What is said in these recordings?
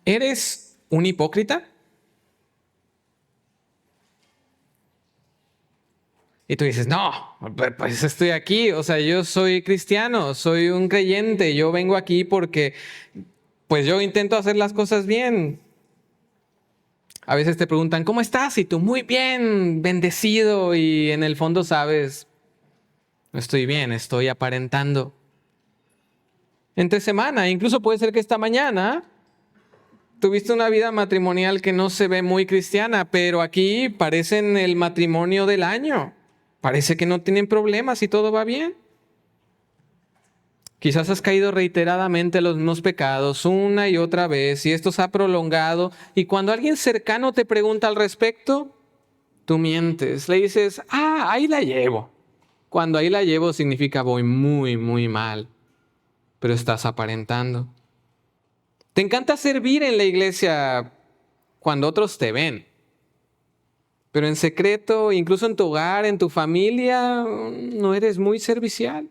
¿Eres un hipócrita? Y tú dices, no, pues estoy aquí, o sea, yo soy cristiano, soy un creyente, yo vengo aquí porque pues yo intento hacer las cosas bien. A veces te preguntan, ¿cómo estás? Y tú, muy bien, bendecido, y en el fondo sabes, no estoy bien, estoy aparentando. Entre semana, incluso puede ser que esta mañana tuviste una vida matrimonial que no se ve muy cristiana, pero aquí parecen el matrimonio del año. Parece que no tienen problemas y todo va bien. Quizás has caído reiteradamente en los mismos pecados una y otra vez y esto se ha prolongado. Y cuando alguien cercano te pregunta al respecto, tú mientes. Le dices, ahí la llevo. Cuando ahí la llevo significa voy muy, muy mal. Pero estás aparentando. Te encanta servir en la iglesia cuando otros te ven. Pero en secreto, incluso en tu hogar, en tu familia, no eres muy servicial.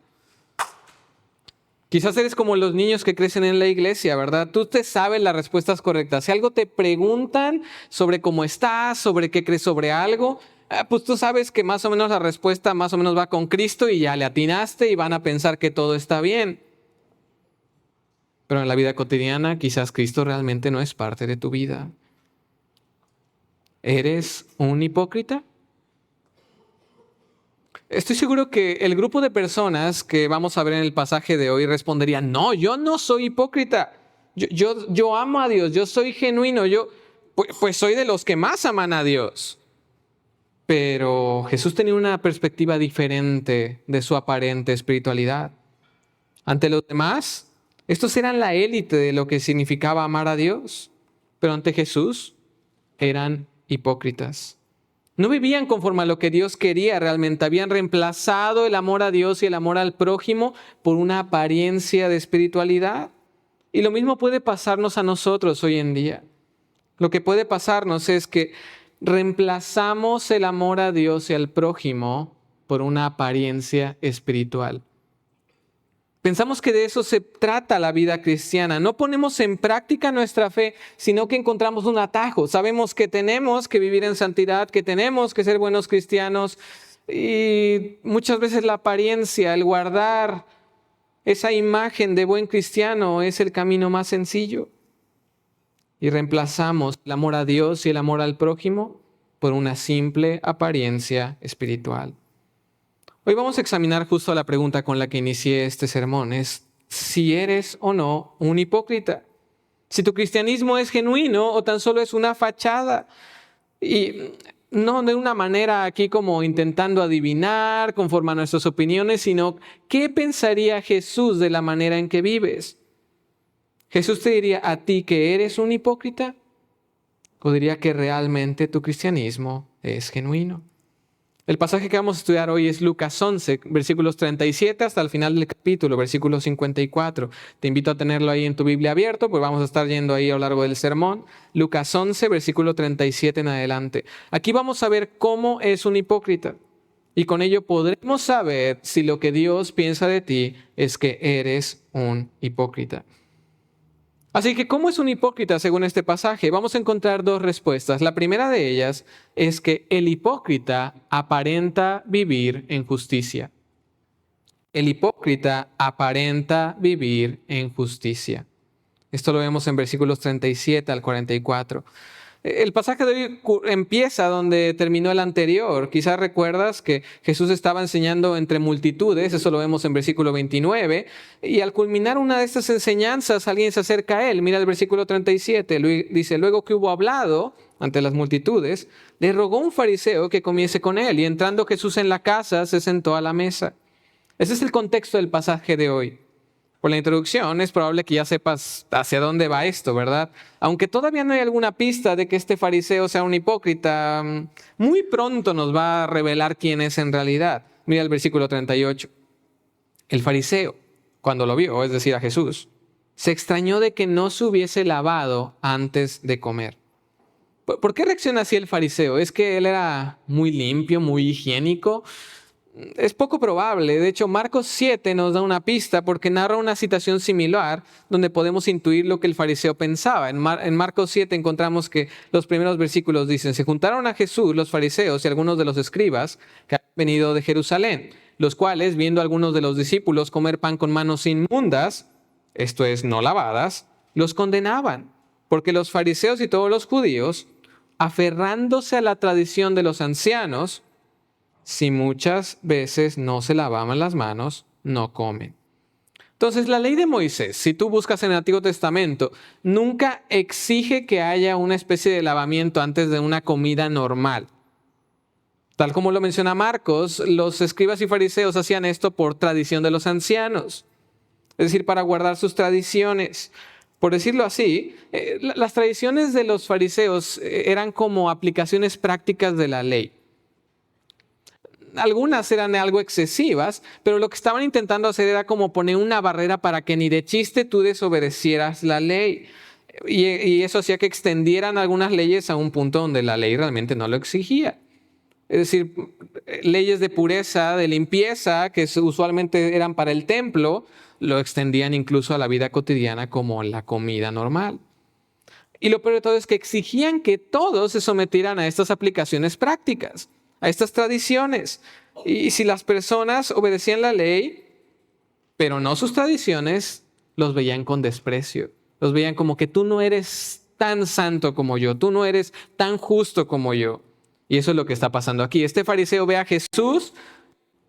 Quizás eres como los niños que crecen en la iglesia, ¿verdad? Tú te sabes las respuestas correctas. Si algo te preguntan sobre cómo estás, sobre qué crees sobre algo, pues tú sabes que más o menos la respuesta más o menos va con Cristo y ya le atinaste y van a pensar que todo está bien. Pero en la vida cotidiana quizás Cristo realmente no es parte de tu vida. ¿Eres un hipócrita? Estoy seguro que el grupo de personas que vamos a ver en el pasaje de hoy respondería, no, yo no soy hipócrita. Yo amo a Dios, yo soy genuino, pues soy de los que más aman a Dios. Pero Jesús tenía una perspectiva diferente de su aparente espiritualidad. Ante los demás, estos eran la élite de lo que significaba amar a Dios. Pero ante Jesús, eran hipócritas. No vivían conforme a lo que Dios quería realmente. Habían reemplazado el amor a Dios y el amor al prójimo por una apariencia de espiritualidad. Y lo mismo puede pasarnos a nosotros hoy en día. Lo que puede pasarnos es que reemplazamos el amor a Dios y al prójimo por una apariencia espiritual. Pensamos que de eso se trata la vida cristiana. No ponemos en práctica nuestra fe, sino que encontramos un atajo. Sabemos que tenemos que vivir en santidad, que tenemos que ser buenos cristianos. Y muchas veces la apariencia, el guardar esa imagen de buen cristiano es el camino más sencillo. Y reemplazamos el amor a Dios y el amor al prójimo por una simple apariencia espiritual. Hoy vamos a examinar justo la pregunta con la que inicié este sermón, es si eres o no un hipócrita. Si tu cristianismo es genuino o tan solo es una fachada. Y no de una manera aquí como intentando adivinar conforme a nuestras opiniones, sino ¿qué pensaría Jesús de la manera en que vives? ¿Jesús te diría a ti que eres un hipócrita? ¿O diría que realmente tu cristianismo es genuino? El pasaje que vamos a estudiar hoy es Lucas 11, versículos 37 hasta el final del capítulo, versículo 54. Te invito a tenerlo ahí en tu Biblia abierto, pues vamos a estar yendo ahí a lo largo del sermón. Lucas 11, versículo 37 en adelante. Aquí vamos a ver cómo es un hipócrita. Y con ello podremos saber si lo que Dios piensa de ti es que eres un hipócrita. Así que, ¿cómo es un hipócrita según este pasaje? Vamos a encontrar dos respuestas. La primera de ellas es que el hipócrita aparenta vivir en justicia. El hipócrita aparenta vivir en justicia. Esto lo vemos en versículos 37 al 44. El pasaje de hoy empieza donde terminó el anterior. Quizás recuerdas que Jesús estaba enseñando entre multitudes, eso lo vemos en versículo 29, y al culminar una de estas enseñanzas, alguien se acerca a él. Mira el versículo 37, dice, luego que hubo hablado ante las multitudes, le rogó un fariseo que comiese con él, y entrando Jesús en la casa, se sentó a la mesa. Ese es el contexto del pasaje de hoy. Por la introducción es probable que ya sepas hacia dónde va esto, ¿verdad? Aunque todavía no hay alguna pista de que este fariseo sea un hipócrita, muy pronto nos va a revelar quién es en realidad. Mira el versículo 38. El fariseo, cuando lo vio, es decir, a Jesús, se extrañó de que no se hubiese lavado antes de comer. ¿Por qué reacciona así el fariseo? ¿Es que él era muy limpio, muy higiénico? Es poco probable. De hecho, Marcos 7 nos da una pista porque narra una situación similar donde podemos intuir lo que el fariseo pensaba. En Marcos 7 encontramos que los primeros versículos dicen: se juntaron a Jesús los fariseos y algunos de los escribas que habían venido de Jerusalén, los cuales, viendo a algunos de los discípulos comer pan con manos inmundas, esto es, no lavadas, los condenaban, porque los fariseos y todos los judíos, aferrándose a la tradición de los ancianos, si muchas veces no se lavaban las manos, no comen. Entonces, la ley de Moisés, si tú buscas en el Antiguo Testamento, nunca exige que haya una especie de lavamiento antes de una comida normal. Tal como lo menciona Marcos, los escribas y fariseos hacían esto por tradición de los ancianos, es decir, para guardar sus tradiciones. Por decirlo así, las tradiciones de los fariseos eran como aplicaciones prácticas de la ley. Algunas eran algo excesivas, pero lo que estaban intentando hacer era como poner una barrera para que ni de chiste tú desobedecieras la ley. Y eso hacía que extendieran algunas leyes a un punto donde la ley realmente no lo exigía. Es decir, leyes de pureza, de limpieza, que usualmente eran para el templo, lo extendían incluso a la vida cotidiana como la comida normal. Y lo peor de todo es que exigían que todos se sometieran a estas aplicaciones prácticas, a estas tradiciones. Y si las personas obedecían la ley, pero no sus tradiciones, los veían con desprecio. Los veían como que tú no eres tan santo como yo, tú no eres tan justo como yo. Y eso es lo que está pasando aquí. Este fariseo ve a Jesús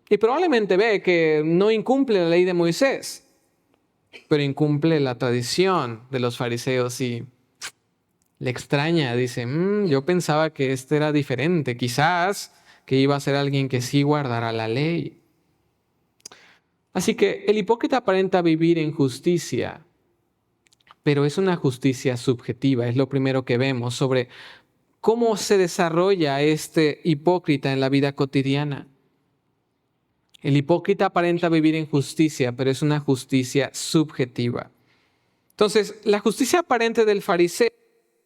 y probablemente ve que no incumple la ley de Moisés, pero incumple la tradición de los fariseos y le extraña. Dice, yo pensaba que este era diferente, quizás que iba a ser alguien que sí guardara la ley. Así que el hipócrita aparenta vivir en justicia, pero es una justicia subjetiva. Es lo primero que vemos sobre cómo se desarrolla este hipócrita en la vida cotidiana. El hipócrita aparenta vivir en justicia, pero es una justicia subjetiva. Entonces, la justicia aparente del fariseo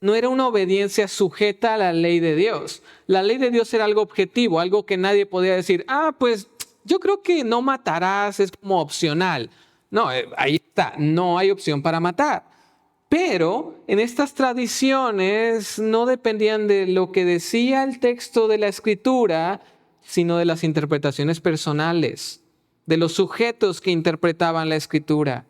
no era una obediencia sujeta a la ley de Dios. La ley de Dios era algo objetivo, algo que nadie podía decir, pues yo creo que no matarás, es como opcional. No, ahí está, no hay opción para matar. Pero en estas tradiciones no dependían de lo que decía el texto de la Escritura, sino de las interpretaciones personales, de los sujetos que interpretaban la Escritura.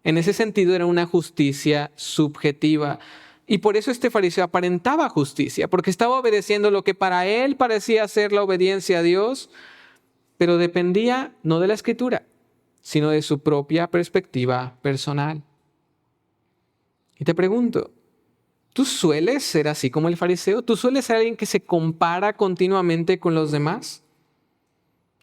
En ese sentido era una justicia subjetiva. Y por eso este fariseo aparentaba justicia, porque estaba obedeciendo lo que para él parecía ser la obediencia a Dios, pero dependía no de la Escritura, sino de su propia perspectiva personal. Y te pregunto, ¿tú sueles ser así como el fariseo? ¿Tú sueles ser alguien que se compara continuamente con los demás?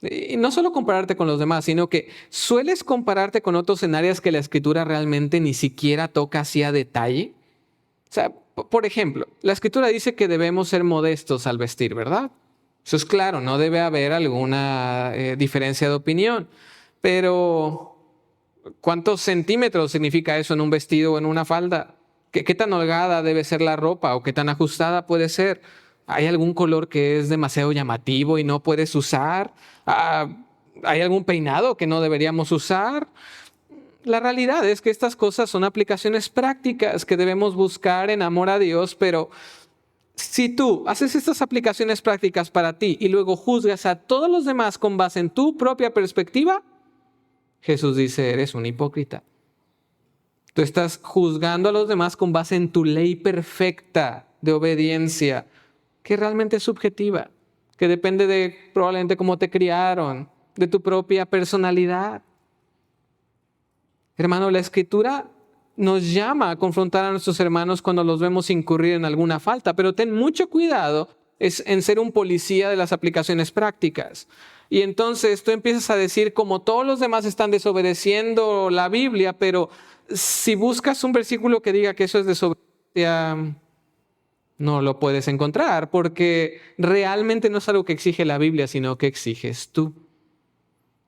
Y no solo compararte con los demás, sino que sueles compararte con otros en áreas que la Escritura realmente ni siquiera toca así a detalle. O sea, por ejemplo, la Escritura dice que debemos ser modestos al vestir, ¿verdad? Eso es claro, no debe haber alguna diferencia de opinión. Pero, ¿cuántos centímetros significa eso en un vestido o en una falda? ¿Qué tan holgada debe ser la ropa o qué tan ajustada puede ser? ¿Hay algún color que es demasiado llamativo y no puedes usar? ¿Hay algún peinado que no deberíamos usar? La realidad es que estas cosas son aplicaciones prácticas que debemos buscar en amor a Dios, pero si tú haces estas aplicaciones prácticas para ti y luego juzgas a todos los demás con base en tu propia perspectiva, Jesús dice, eres un hipócrita. Tú estás juzgando a los demás con base en tu ley perfecta de obediencia, que realmente es subjetiva, que depende de probablemente cómo te criaron, de tu propia personalidad. Hermano, la Escritura nos llama a confrontar a nuestros hermanos cuando los vemos incurrir en alguna falta, pero ten mucho cuidado en ser un policía de las aplicaciones prácticas. Y entonces tú empiezas a decir, como todos los demás están desobedeciendo la Biblia, pero si buscas un versículo que diga que eso es desobediencia, no lo puedes encontrar, porque realmente no es algo que exige la Biblia, sino que exiges tú.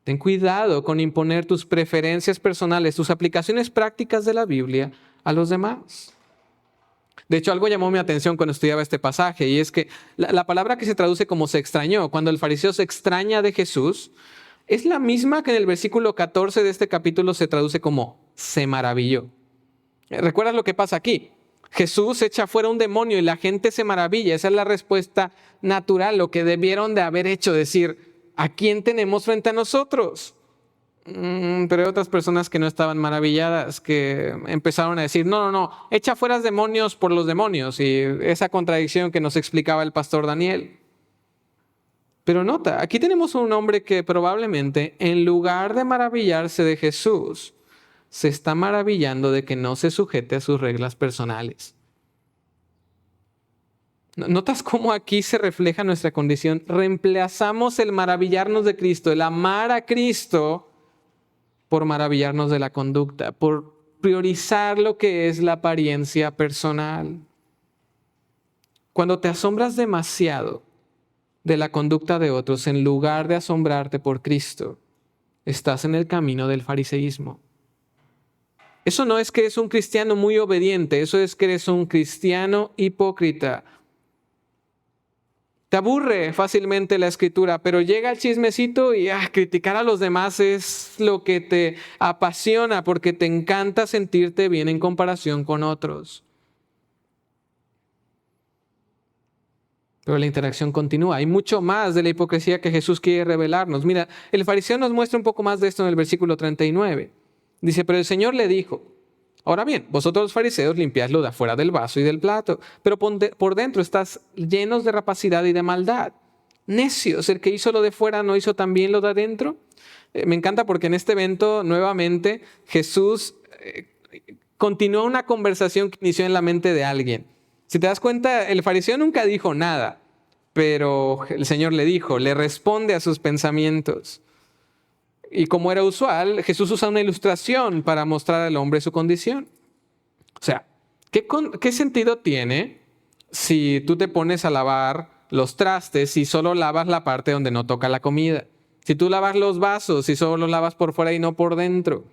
Ten cuidado con imponer tus preferencias personales, tus aplicaciones prácticas de la Biblia a los demás. De hecho, algo llamó mi atención cuando estudiaba este pasaje, y es que la palabra que se traduce como se extrañó, cuando el fariseo se extraña de Jesús, es la misma que en el versículo 14 de este capítulo se traduce como se maravilló. ¿Recuerdas lo que pasa aquí? Jesús echa fuera un demonio y la gente se maravilla. Esa es la respuesta natural, lo que debieron de haber hecho, decir, ¿a quién tenemos frente a nosotros? Pero hay otras personas que no estaban maravilladas, que empezaron a decir, no, echa fuera demonios por los demonios. Y esa contradicción que nos explicaba el pastor Daniel. Pero nota, aquí tenemos un hombre que probablemente, en lugar de maravillarse de Jesús, se está maravillando de que no se sujete a sus reglas personales. ¿Notas cómo aquí se refleja nuestra condición? Reemplazamos el maravillarnos de Cristo, el amar a Cristo, por maravillarnos de la conducta, por priorizar lo que es la apariencia personal. Cuando te asombras demasiado de la conducta de otros, en lugar de asombrarte por Cristo, estás en el camino del fariseísmo. Eso no es que eres un cristiano muy obediente, eso es que eres un cristiano hipócrita. Te aburre fácilmente la escritura, pero llega el chismecito y criticar a los demás es lo que te apasiona porque te encanta sentirte bien en comparación con otros. Pero la interacción continúa. Hay mucho más de la hipocresía que Jesús quiere revelarnos. Mira, el fariseo nos muestra un poco más de esto en el versículo 39. Dice, pero el Señor le dijo, ahora bien, vosotros los fariseos limpiáis lo de afuera del vaso y del plato, pero por dentro estás llenos de rapacidad y de maldad. Necios, el que hizo lo de fuera no hizo también lo de adentro. Me encanta porque en este evento nuevamente Jesús continúa una conversación que inició en la mente de alguien. Si te das cuenta, el fariseo nunca dijo nada, pero el Señor le dijo, le responde a sus pensamientos. Y como era usual, Jesús usa una ilustración para mostrar al hombre su condición. O sea, ¿qué sentido tiene si tú te pones a lavar los trastes y solo lavas la parte donde no toca la comida? Si tú lavas los vasos y solo los lavas por fuera y no por dentro.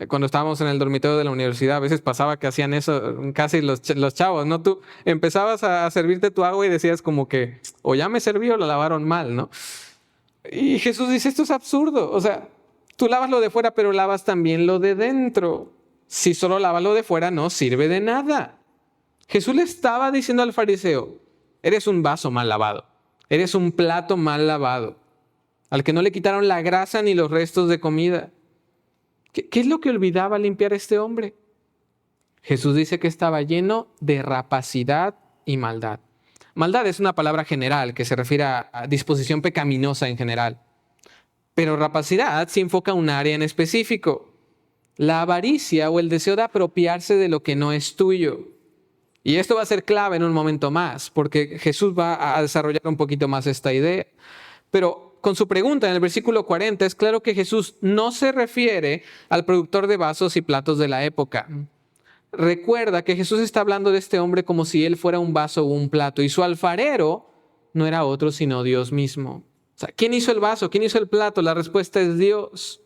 Cuando estábamos en el dormitorio de la universidad, a veces pasaba que hacían eso casi los chavos, ¿no? Tú empezabas a servirte tu agua y decías como que, o ya me serví o lo lavaron mal, ¿no? Y Jesús dice, esto es absurdo. O sea, tú lavas lo de fuera, pero lavas también lo de dentro. Si solo lavas lo de fuera, no sirve de nada. Jesús le estaba diciendo al fariseo, eres un vaso mal lavado, eres un plato mal lavado, al que no le quitaron la grasa ni los restos de comida. ¿Qué es lo que olvidaba limpiar este hombre? Jesús dice que estaba lleno de rapacidad y maldad. Maldad es una palabra general que se refiere a disposición pecaminosa en general. Pero rapacidad se enfoca a un área en específico. La avaricia o el deseo de apropiarse de lo que no es tuyo. Y esto va a ser clave en un momento más, porque Jesús va a desarrollar un poquito más esta idea. Pero con su pregunta en el versículo 40 es claro que Jesús no se refiere al productor de vasos y platos de la época. Recuerda que Jesús está hablando de este hombre como si él fuera un vaso o un plato, y su alfarero no era otro sino Dios mismo. O sea, ¿quién hizo el vaso? ¿Quién hizo el plato? La respuesta es Dios.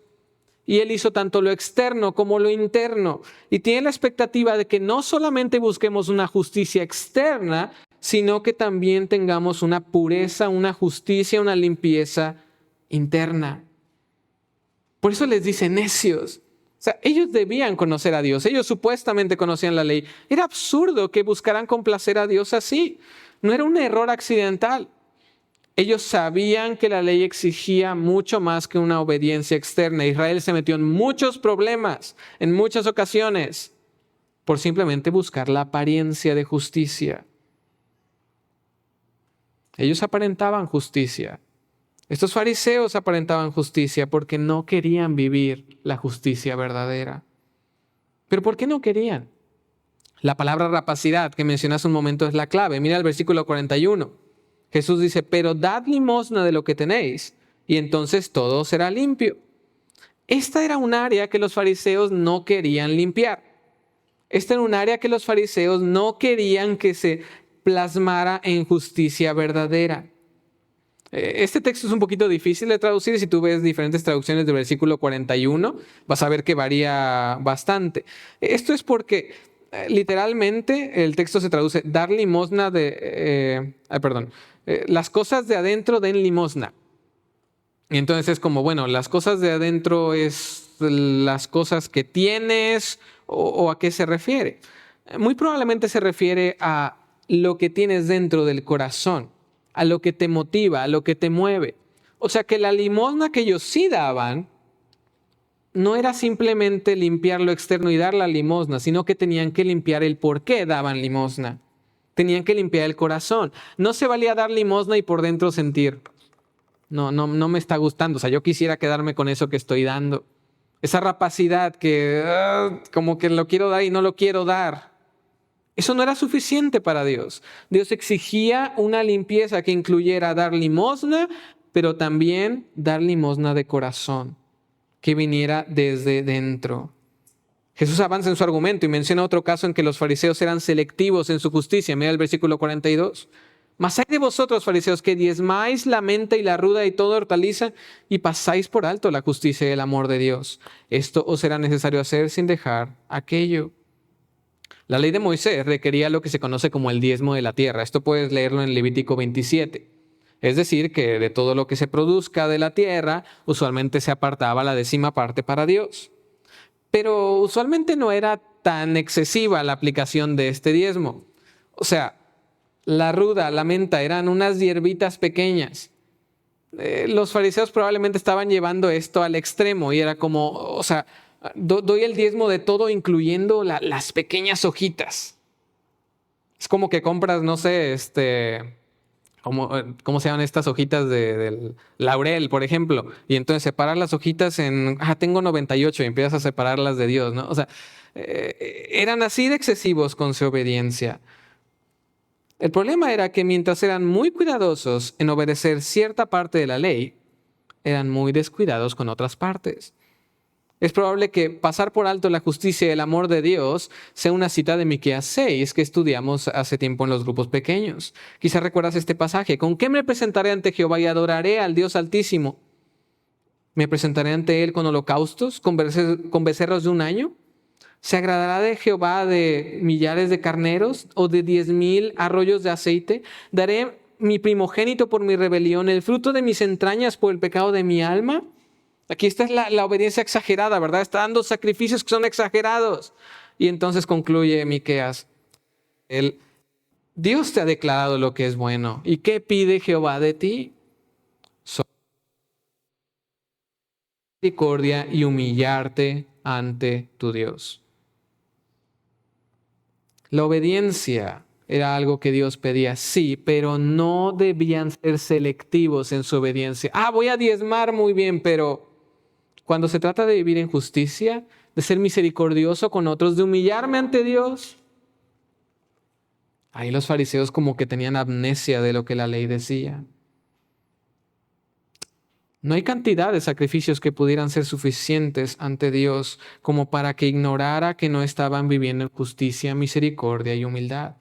Y Él hizo tanto lo externo como lo interno. Y tiene la expectativa de que no solamente busquemos una justicia externa, sino que también tengamos una pureza, una justicia, una limpieza interna. Por eso les dice necios. O sea, ellos debían conocer a Dios. Ellos supuestamente conocían la ley. Era absurdo que buscaran complacer a Dios así. No era un error accidental. Ellos sabían que la ley exigía mucho más que una obediencia externa. Israel se metió en muchos problemas, en muchas ocasiones, por simplemente buscar la apariencia de justicia. Ellos aparentaban justicia. Estos fariseos aparentaban justicia porque no querían vivir la justicia verdadera. ¿Pero por qué no querían? La palabra rapacidad que mencioné hace un momento es la clave. Mira el versículo 41. Jesús dice, pero dad limosna de lo que tenéis, y entonces todo será limpio. Esta era un área que los fariseos no querían limpiar. Esta era un área que los fariseos no querían que se plasmara en justicia verdadera. Este texto es un poquito difícil de traducir. Si tú ves diferentes traducciones del versículo 41, vas a ver que varía bastante. Esto es porque Literalmente el texto se traduce dar limosna las cosas de adentro den limosna. Y entonces es como, bueno, las cosas de adentro es las cosas que tienes o a qué se refiere. Muy probablemente se refiere a lo que tienes dentro del corazón, a lo que te motiva, a lo que te mueve. O sea que la limosna que ellos sí daban no era simplemente limpiar lo externo y dar la limosna, sino que tenían que limpiar el por qué daban limosna. Tenían que limpiar el corazón. No se valía dar limosna y por dentro sentir, no me está gustando. O sea, yo quisiera quedarme con eso que estoy dando. Esa rapacidad que como que lo quiero dar y no lo quiero dar. Eso no era suficiente para Dios. Dios exigía una limpieza que incluyera dar limosna, pero también dar limosna de corazón, que viniera desde dentro. Jesús avanza en su argumento y menciona otro caso en que los fariseos eran selectivos en su justicia. Mira el versículo 42. Mas hay de vosotros, fariseos, que diezmáis la menta y la ruda y toda hortaliza y pasáis por alto la justicia y el amor de Dios. Esto os será necesario hacer sin dejar aquello. La ley de Moisés requería lo que se conoce como el diezmo de la tierra. Esto puedes leerlo en Levítico 27. Es decir, que de todo lo que se produzca de la tierra, usualmente se apartaba la 10ª parte para Dios. Pero usualmente no era tan excesiva la aplicación de este diezmo. O sea, la ruda, la menta eran unas hierbitas pequeñas. Los fariseos probablemente estaban llevando esto al extremo y era como, o sea, doy el diezmo de todo incluyendo las pequeñas hojitas. Es como que compras, no sé, ¿cómo se llaman estas hojitas del laurel, por ejemplo? Y entonces separas las hojitas tengo 98 y empiezas a separarlas de Dios, ¿no? O sea, eran así de excesivos con su obediencia. El problema era que mientras eran muy cuidadosos en obedecer cierta parte de la ley, eran muy descuidados con otras partes. Es probable que pasar por alto la justicia y el amor de Dios sea una cita de Miqueas 6 que estudiamos hace tiempo en los grupos pequeños. Quizás recuerdas este pasaje. ¿Con qué me presentaré ante Jehová y adoraré al Dios Altísimo? ¿Me presentaré ante Él con holocaustos, con becerros de un año? ¿Se agradará de Jehová de millares de carneros o de 10,000 arroyos de aceite? ¿Daré mi primogénito por mi rebelión, el fruto de mis entrañas por el pecado de mi alma? Aquí está la obediencia exagerada, ¿verdad? Está dando sacrificios que son exagerados. Y entonces concluye Miqueas, Dios te ha declarado lo que es bueno. ¿Y qué pide Jehová de ti? Misericordia y humillarte ante tu Dios. La obediencia era algo que Dios pedía, sí, pero no debían ser selectivos en su obediencia. Voy a diezmar muy bien, pero cuando se trata de vivir en justicia, de ser misericordioso con otros, de humillarme ante Dios, ahí los fariseos como que tenían amnesia de lo que la ley decía. No hay cantidad de sacrificios que pudieran ser suficientes ante Dios como para que ignorara que no estaban viviendo en justicia, misericordia y humildad.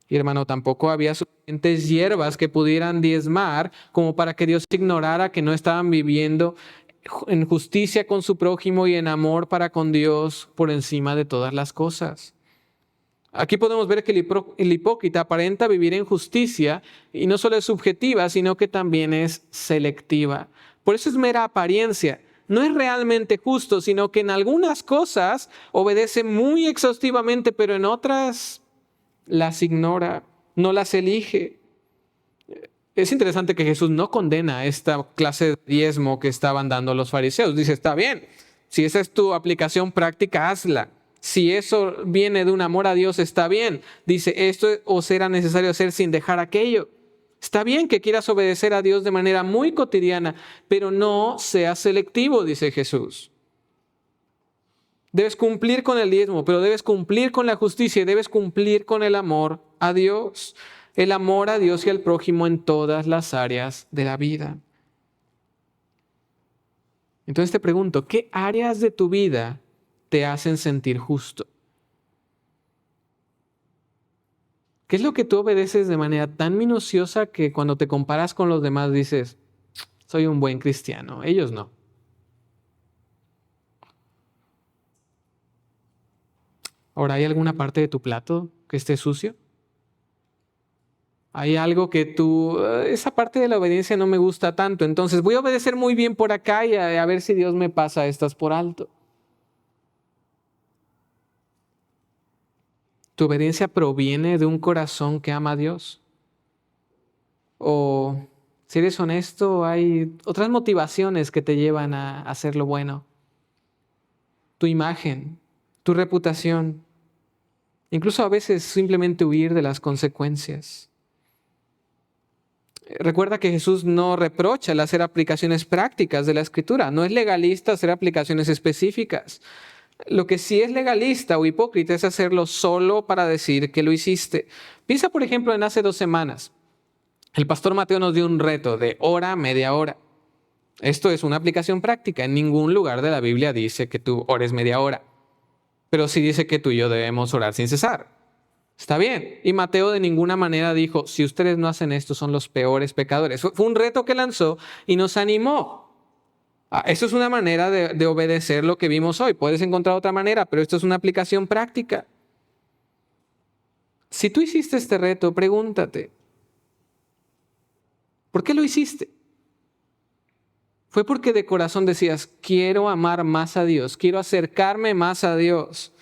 Y hermano, tampoco había suficientes hierbas que pudieran diezmar como para que Dios ignorara que no estaban viviendo en justicia con su prójimo y en amor para con Dios por encima de todas las cosas. Aquí podemos ver que el hipócrita aparenta vivir en justicia y no solo es subjetiva, sino que también es selectiva. Por eso es mera apariencia. No es realmente justo, sino que en algunas cosas obedece muy exhaustivamente, pero en otras las ignora, no las elige. Es interesante que Jesús no condena esta clase de diezmo que estaban dando los fariseos. Dice, está bien, si esa es tu aplicación práctica, hazla. Si eso viene de un amor a Dios, está bien. Dice, esto os era necesario hacer sin dejar aquello. Está bien que quieras obedecer a Dios de manera muy cotidiana, pero no seas selectivo, dice Jesús. Debes cumplir con el diezmo, pero debes cumplir con la justicia y debes cumplir con el amor a Dios. El amor a Dios y al prójimo en todas las áreas de la vida. Entonces te pregunto, ¿qué áreas de tu vida te hacen sentir justo? ¿Qué es lo que tú obedeces de manera tan minuciosa que cuando te comparas con los demás dices, soy un buen cristiano, ellos no? Ahora, ¿hay alguna parte de tu plato que esté sucio? Hay algo que esa parte de la obediencia no me gusta tanto, entonces voy a obedecer muy bien por acá y a ver si Dios me pasa estas por alto. ¿Tu obediencia proviene de un corazón que ama a Dios? O, si eres honesto, hay otras motivaciones que te llevan a hacer lo bueno. Tu imagen, tu reputación, incluso a veces simplemente huir de las consecuencias. Recuerda que Jesús no reprocha el hacer aplicaciones prácticas de la Escritura. No es legalista hacer aplicaciones específicas. Lo que sí es legalista o hipócrita es hacerlo solo para decir que lo hiciste. Piensa, por ejemplo, en hace 2 semanas. El pastor Mateo nos dio un reto de hora a media hora. Esto es una aplicación práctica. En ningún lugar de la Biblia dice que tú ores media hora. Pero sí dice que tú y yo debemos orar sin cesar. Está bien. Y Mateo de ninguna manera dijo, si ustedes no hacen esto, son los peores pecadores. Fue un reto que lanzó y nos animó. Eso es una manera de obedecer lo que vimos hoy. Puedes encontrar otra manera, pero esto es una aplicación práctica. Si tú hiciste este reto, pregúntate, ¿por qué lo hiciste? ¿Fue porque de corazón decías, quiero amar más a Dios, quiero acercarme más a Dios?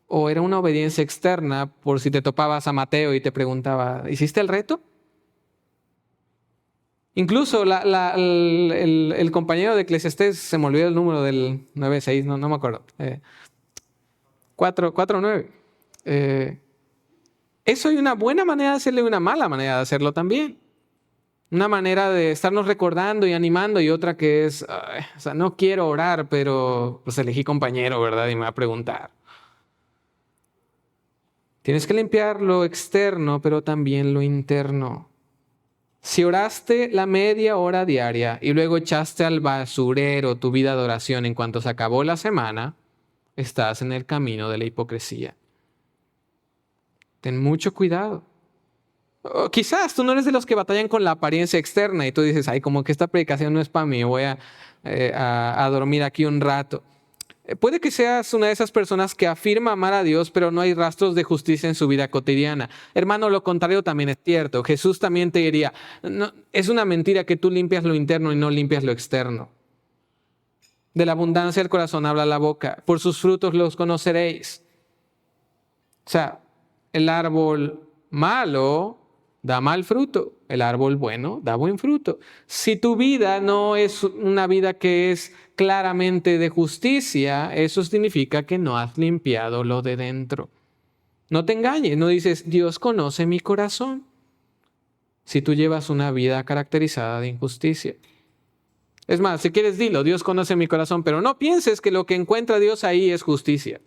¿O era una obediencia externa por si te topabas a Mateo y te preguntaba, ¿hiciste el reto? Incluso el compañero de Eclesiastés, se me olvidó el número del 9:6, no me acuerdo. 4:9. Eso hay una buena manera de hacerlo y una mala manera de hacerlo también. Una manera de estarnos recordando y animando y otra que es, no quiero orar, pero pues elegí compañero, ¿verdad? Y me va a preguntar. Tienes que limpiar lo externo, pero también lo interno. Si oraste la media hora diaria y luego echaste al basurero tu vida de oración en cuanto se acabó la semana, estás en el camino de la hipocresía. Ten mucho cuidado. O quizás tú no eres de los que batallan con la apariencia externa y tú dices, ay, como que esta predicación no es para mí, voy a dormir aquí un rato. Puede que seas una de esas personas que afirma amar a Dios, pero no hay rastros de justicia en su vida cotidiana. Hermano, lo contrario también es cierto. Jesús también te diría, no, es una mentira que tú limpias lo interno y no limpias lo externo. De la abundancia del corazón habla la boca. Por sus frutos los conoceréis. O sea, el árbol malo da mal fruto, el árbol bueno da buen fruto. Si tu vida no es una vida que es claramente de justicia, eso significa que no has limpiado lo de dentro. No te engañes, no dices, Dios conoce mi corazón, si tú llevas una vida caracterizada de injusticia. Es más, si quieres dilo, Dios conoce mi corazón, pero no pienses que lo que encuentra Dios ahí es justicia.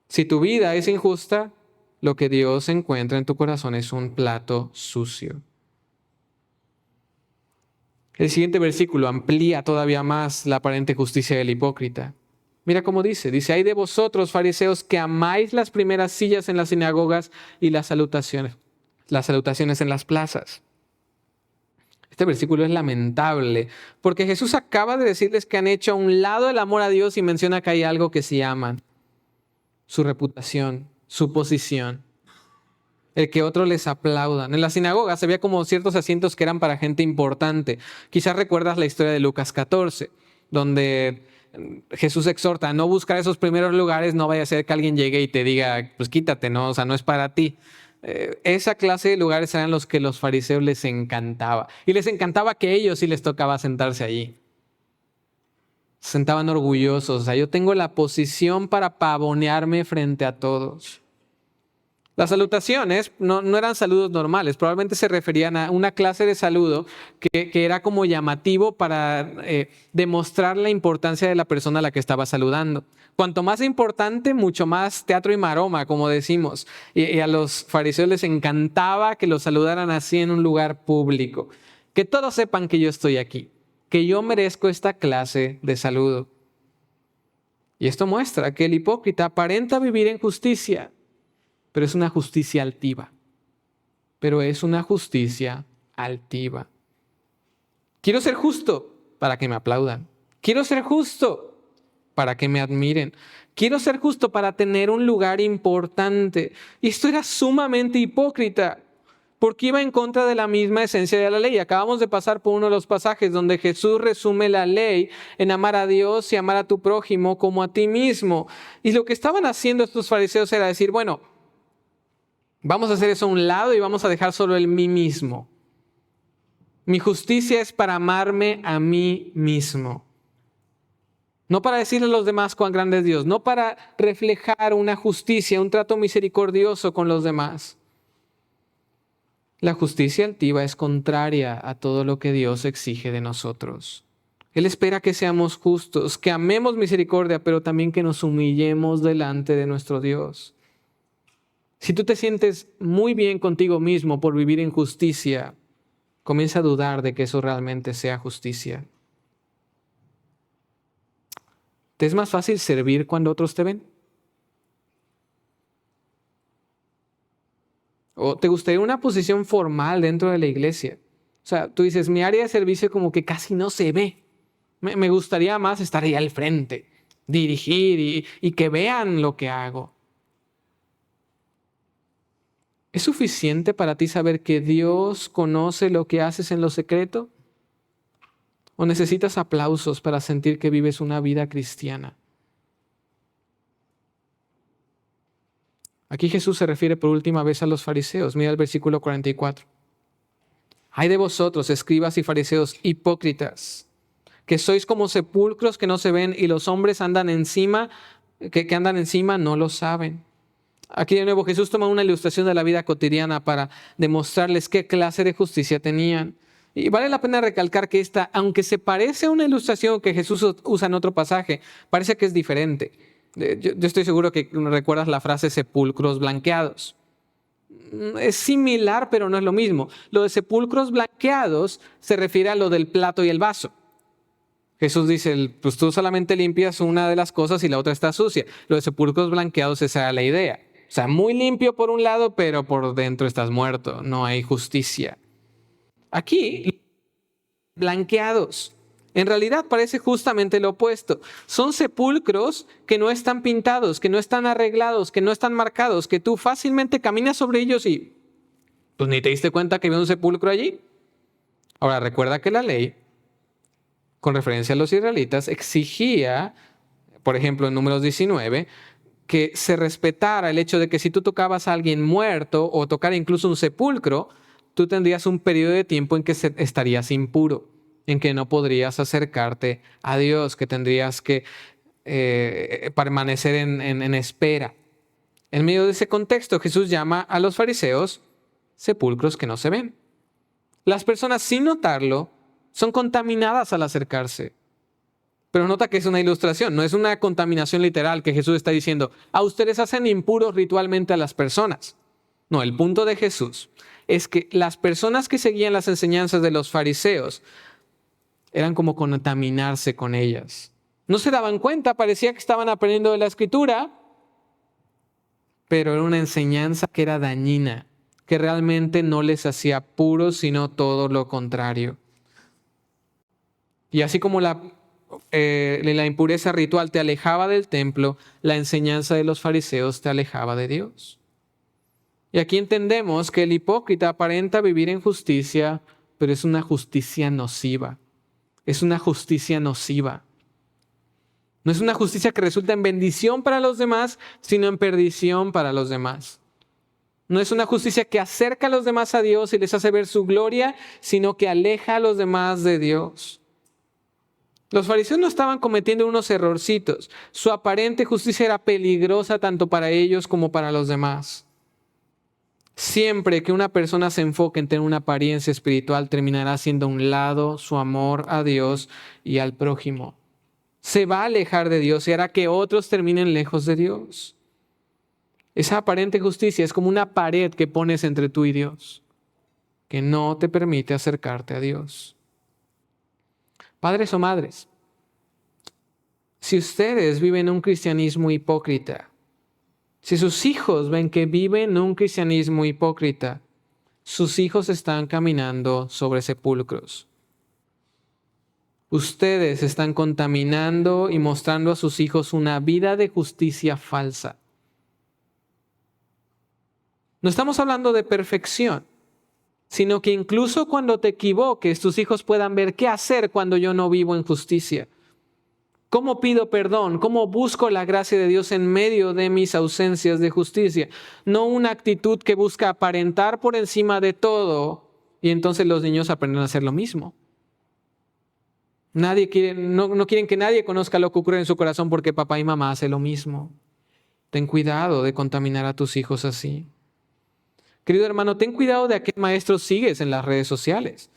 Si tu vida es injusta, lo que Dios encuentra en tu corazón es un plato sucio. El siguiente versículo amplía todavía más la aparente justicia del hipócrita. Mira cómo dice, hay de vosotros, fariseos, que amáis las primeras sillas en las sinagogas y las salutaciones en las plazas. Este versículo es lamentable, porque Jesús acaba de decirles que han hecho a un lado el amor a Dios y menciona que hay algo que sí aman: su reputación, su posición, el que otros les aplaudan. En las sinagogas había como ciertos asientos que eran para gente importante. Quizás recuerdas la historia de Lucas 14, donde Jesús exhorta a no buscar esos primeros lugares, no vaya a ser que alguien llegue y te diga, pues quítate, ¿no? O sea, no es para ti. Esa clase de lugares eran los que los fariseos les encantaba. Y les encantaba que a ellos sí les tocaba sentarse allí. Se sentaban orgullosos. O sea, yo tengo la posición para pavonearme frente a todos. Las salutaciones no eran saludos normales, probablemente se referían a una clase de saludo que era como llamativo para demostrar la importancia de la persona a la que estaba saludando. Cuanto más importante, mucho más teatro y maroma, como decimos. Y a los fariseos les encantaba que los saludaran así en un lugar público. Que todos sepan que yo estoy aquí, que yo merezco esta clase de saludo. Y esto muestra que el hipócrita aparenta vivir en justicia, pero es una justicia altiva. Quiero ser justo para que me aplaudan. Quiero ser justo para que me admiren. Quiero ser justo para tener un lugar importante. Y esto era sumamente hipócrita, porque iba en contra de la misma esencia de la ley. Acabamos de pasar por uno de los pasajes donde Jesús resume la ley en amar a Dios y amar a tu prójimo como a ti mismo. Y lo que estaban haciendo estos fariseos era decir, bueno, vamos a hacer eso a un lado y vamos a dejar solo el mí mismo. Mi justicia es para amarme a mí mismo. No para decirle a los demás cuán grande es Dios, no para reflejar una justicia, un trato misericordioso con los demás. La justicia altiva es contraria a todo lo que Dios exige de nosotros. Él espera que seamos justos, que amemos misericordia, pero también que nos humillemos delante de nuestro Dios. Si tú te sientes muy bien contigo mismo por vivir en justicia, comienza a dudar de que eso realmente sea justicia. ¿Te es más fácil servir cuando otros te ven? ¿O te gustaría una posición formal dentro de la iglesia? O sea, tú dices, mi área de servicio como que casi no se ve. Me gustaría más estar ahí al frente, dirigir y que vean lo que hago. ¿Es suficiente para ti saber que Dios conoce lo que haces en lo secreto? ¿O necesitas aplausos para sentir que vives una vida cristiana? Aquí Jesús se refiere por última vez a los fariseos. Mira el versículo 44. Ay de vosotros, escribas y fariseos hipócritas, que sois como sepulcros que no se ven y los hombres andan encima, que andan encima no lo saben. Aquí de nuevo Jesús toma una ilustración de la vida cotidiana para demostrarles qué clase de justicia tenían. Y vale la pena recalcar que esta, aunque se parece a una ilustración que Jesús usa en otro pasaje, parece que es diferente. Yo estoy seguro que recuerdas la frase sepulcros blanqueados. Es similar, pero no es lo mismo. Lo de sepulcros blanqueados se refiere a lo del plato y el vaso. Jesús dice, pues tú solamente limpias una de las cosas y la otra está sucia. Lo de sepulcros blanqueados, esa era la idea. O sea, muy limpio por un lado, pero por dentro estás muerto. No hay justicia. Aquí, blanqueados. En realidad parece justamente lo opuesto. Son sepulcros que no están pintados, que no están arreglados, que no están marcados, que tú fácilmente caminas sobre ellos y pues ni te diste cuenta que había un sepulcro allí. Ahora, recuerda que la ley, con referencia a los israelitas, exigía, por ejemplo, en Números 19, que se respetara el hecho de que si tú tocabas a alguien muerto o tocara incluso un sepulcro, tú tendrías un periodo de tiempo en que estarías impuro, en que no podrías acercarte a Dios, que tendrías que permanecer en espera. En medio de ese contexto, Jesús llama a los fariseos sepulcros que no se ven. Las personas, sin notarlo, son contaminadas al acercarse. Pero nota que es una ilustración, no es una contaminación literal que Jesús está diciendo, a ustedes hacen impuros ritualmente a las personas. No, el punto de Jesús es que las personas que seguían las enseñanzas de los fariseos eran como contaminarse con ellas. No se daban cuenta, parecía que estaban aprendiendo de la Escritura, pero era una enseñanza que era dañina, que realmente no les hacía puros, sino todo lo contrario. Y así como la impureza ritual te alejaba del templo, la enseñanza de los fariseos te alejaba de Dios. Y aquí entendemos que el hipócrita aparenta vivir en justicia, pero es una justicia nociva. Es una justicia nociva. No es una justicia que resulta en bendición para los demás, sino en perdición para los demás. No es una justicia que acerca a los demás a Dios y les hace ver su gloria, sino que aleja a los demás de Dios. Los fariseos no estaban cometiendo unos errorcitos. Su aparente justicia era peligrosa tanto para ellos como para los demás. Siempre que una persona se enfoque en tener una apariencia espiritual, terminará haciendo a un lado su amor a Dios y al prójimo. Se va a alejar de Dios y hará que otros terminen lejos de Dios. Esa aparente justicia es como una pared que pones entre tú y Dios, que no te permite acercarte a Dios. Padres o madres, si ustedes viven un cristianismo hipócrita, si sus hijos ven que viven un cristianismo hipócrita, sus hijos están caminando sobre sepulcros. Ustedes están contaminando y mostrando a sus hijos una vida de justicia falsa. No estamos hablando de perfección, sino que incluso cuando te equivoques, tus hijos puedan ver qué hacer cuando yo no vivo en justicia. ¿Cómo pido perdón? ¿Cómo busco la gracia de Dios en medio de mis ausencias de justicia? No una actitud que busca aparentar por encima de todo y entonces los niños aprenden a hacer lo mismo. No quieren que nadie conozca lo que ocurre en su corazón porque papá y mamá hacen lo mismo. Ten cuidado de contaminar a tus hijos así. Querido hermano, ten cuidado de a qué maestros sigues en las redes sociales.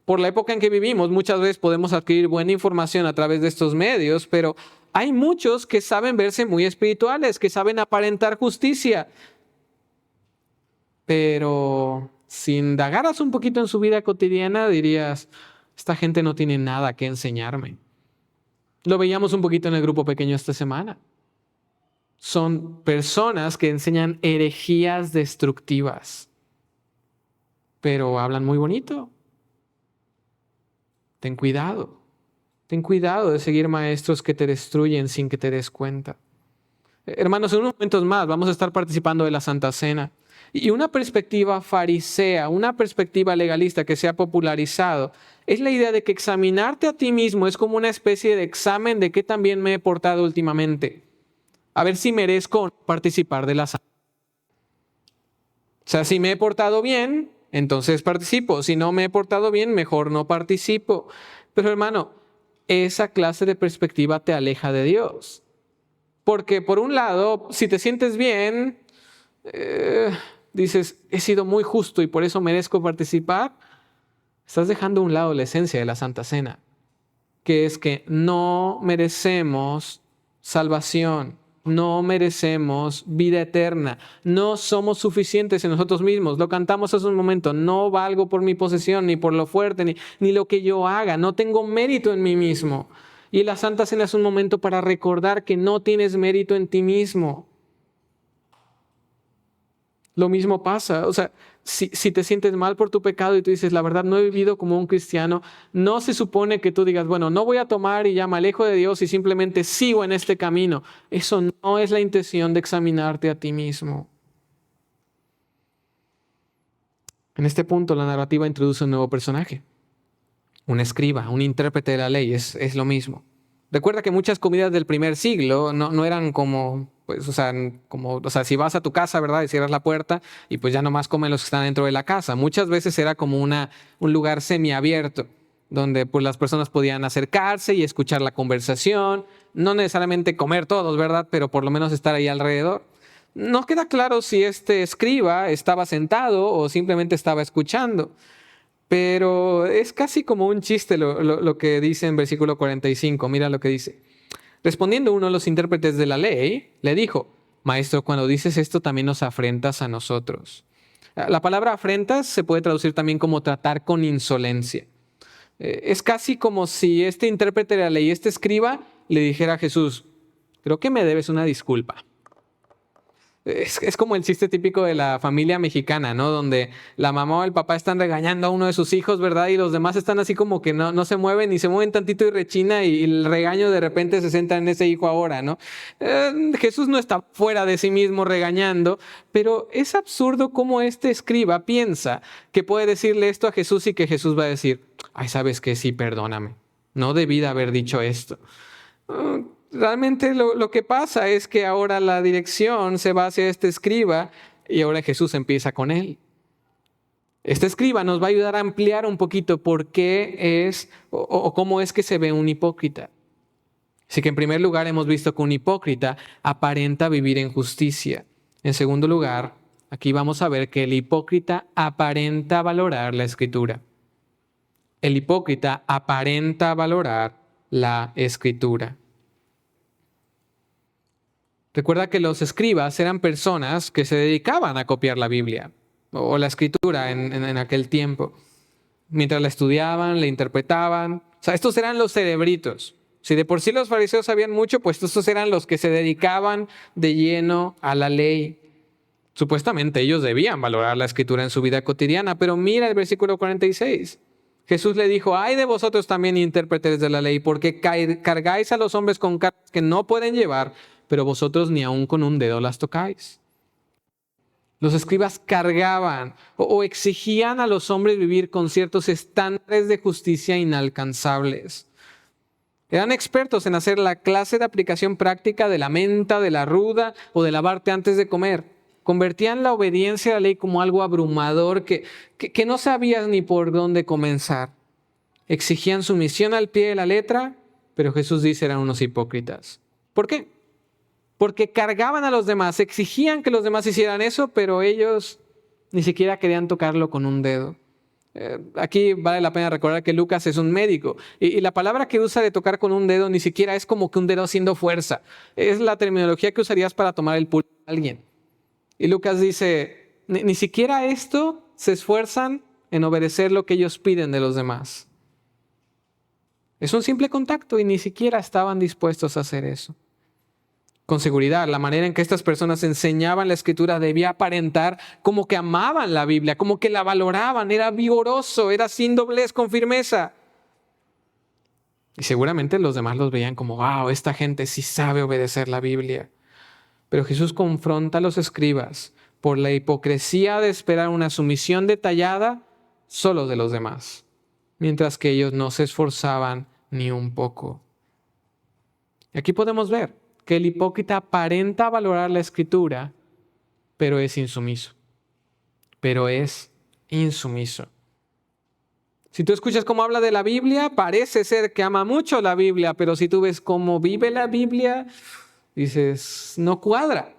Por la época en que vivimos, muchas veces podemos adquirir buena información a través de estos medios, pero hay muchos que saben verse muy espirituales, que saben aparentar justicia. Pero si indagaras un poquito en su vida cotidiana, dirías, esta gente no tiene nada que enseñarme. Lo veíamos un poquito en el grupo pequeño esta semana. Son personas que enseñan herejías destructivas, pero hablan muy bonito. Ten cuidado de seguir maestros que te destruyen sin que te des cuenta. Hermanos, en unos momentos más vamos a estar participando de la Santa Cena. Y una perspectiva farisea, una perspectiva legalista que se ha popularizado, es la idea de que examinarte a ti mismo es como una especie de examen de qué tan bien me he portado últimamente. A ver si merezco participar de la Santa Cena. O sea, si me he portado bien, entonces participo. Si no me he portado bien, mejor no participo. Pero hermano, esa clase de perspectiva te aleja de Dios. Porque por un lado, si te sientes bien, dices, he sido muy justo y por eso merezco participar. Estás dejando a un lado la esencia de la Santa Cena, que es que no merecemos salvación. No merecemos vida eterna. No somos suficientes en nosotros mismos. Lo cantamos hace un momento. No valgo por mi posesión, ni por lo fuerte, ni lo que yo haga. No tengo mérito en mí mismo. Y la Santa Cena es un momento para recordar que no tienes mérito en ti mismo. Lo mismo pasa. O sea, si te sientes mal por tu pecado y tú dices, la verdad, no he vivido como un cristiano, no se supone que tú digas, bueno, no voy a tomar y ya me alejo de Dios y simplemente sigo en este camino. Eso no es la intención de examinarte a ti mismo. En este punto, la narrativa introduce un nuevo personaje. Un escriba, un intérprete de la ley, es lo mismo. Recuerda que muchas comidas del primer siglo no eran como, pues, o sea, si vas a tu casa, ¿verdad? Y cierras la puerta y pues ya nomás comen los que están dentro de la casa. Muchas veces era como un lugar semiabierto, donde pues las personas podían acercarse y escuchar la conversación, no necesariamente comer todos, ¿verdad? Pero por lo menos estar ahí alrededor. No queda claro si este escriba estaba sentado o simplemente estaba escuchando. Pero es casi como un chiste lo que dice en versículo 45. Mira lo que dice. Respondiendo uno de los intérpretes de la ley, le dijo, Maestro, cuando dices esto también nos afrentas a nosotros. La palabra afrentas se puede traducir también como tratar con insolencia. Es casi como si este intérprete de la ley, este escriba, le dijera a Jesús, creo que me debes una disculpa. Es como el chiste típico de la familia mexicana, ¿no? Donde la mamá o el papá están regañando a uno de sus hijos, ¿verdad? Y los demás están así como que no se mueven y se mueven tantito y rechina y el regaño de repente se centra en ese hijo ahora, ¿no? Jesús no está fuera de sí mismo regañando, pero es absurdo cómo este escriba piensa que puede decirle esto a Jesús y que Jesús va a decir, ay, ¿sabes qué? Sí, perdóname. No debí de haber dicho esto. Realmente lo que pasa es que ahora la dirección se va hacia este escriba y ahora Jesús empieza con él. Este escriba nos va a ayudar a ampliar un poquito por qué es o cómo es que se ve un hipócrita. Así que en primer lugar hemos visto que un hipócrita aparenta vivir en justicia. En segundo lugar, aquí vamos a ver que el hipócrita aparenta valorar la Escritura. El hipócrita aparenta valorar la Escritura. Recuerda que los escribas eran personas que se dedicaban a copiar la Biblia o la Escritura en aquel tiempo. Mientras la estudiaban, la interpretaban. O sea, estos eran los cerebritos. Si de por sí los fariseos sabían mucho, pues estos eran los que se dedicaban de lleno a la ley. Supuestamente ellos debían valorar la Escritura en su vida cotidiana, pero mira el versículo 46. Jesús le dijo: ay de vosotros también, intérpretes de la ley, porque cargáis a los hombres con cargas que no pueden llevar, pero vosotros ni aun con un dedo las tocáis. Los escribas cargaban o exigían a los hombres vivir con ciertos estándares de justicia inalcanzables. Eran expertos en hacer la clase de aplicación práctica de la menta, de la ruda o de lavarte antes de comer. Convertían la obediencia a la ley como algo abrumador que no sabías ni por dónde comenzar. Exigían sumisión al pie de la letra, pero Jesús dice eran unos hipócritas. ¿Por qué? Porque cargaban a los demás, exigían que los demás hicieran eso, pero ellos ni siquiera querían tocarlo con un dedo. Aquí vale la pena recordar que Lucas es un médico y la palabra que usa de tocar con un dedo ni siquiera es como que un dedo haciendo fuerza. Es la terminología que usarías para tomar el pulso de alguien. Y Lucas dice, ni siquiera esto se esfuerzan en obedecer lo que ellos piden de los demás. Es un simple contacto y ni siquiera estaban dispuestos a hacer eso. Con seguridad, la manera en que estas personas enseñaban la Escritura debía aparentar como que amaban la Biblia, como que la valoraban, era vigoroso, era sin doblez, con firmeza. Y seguramente los demás los veían como, wow, esta gente sí sabe obedecer la Biblia. Pero Jesús confronta a los escribas por la hipocresía de esperar una sumisión detallada solo de los demás, mientras que ellos no se esforzaban ni un poco. Y aquí podemos ver que el hipócrita aparenta valorar la Escritura, pero es insumiso. Si tú escuchas cómo habla de la Biblia, parece ser que ama mucho la Biblia, pero si tú ves cómo vive la Biblia, dices, no cuadra.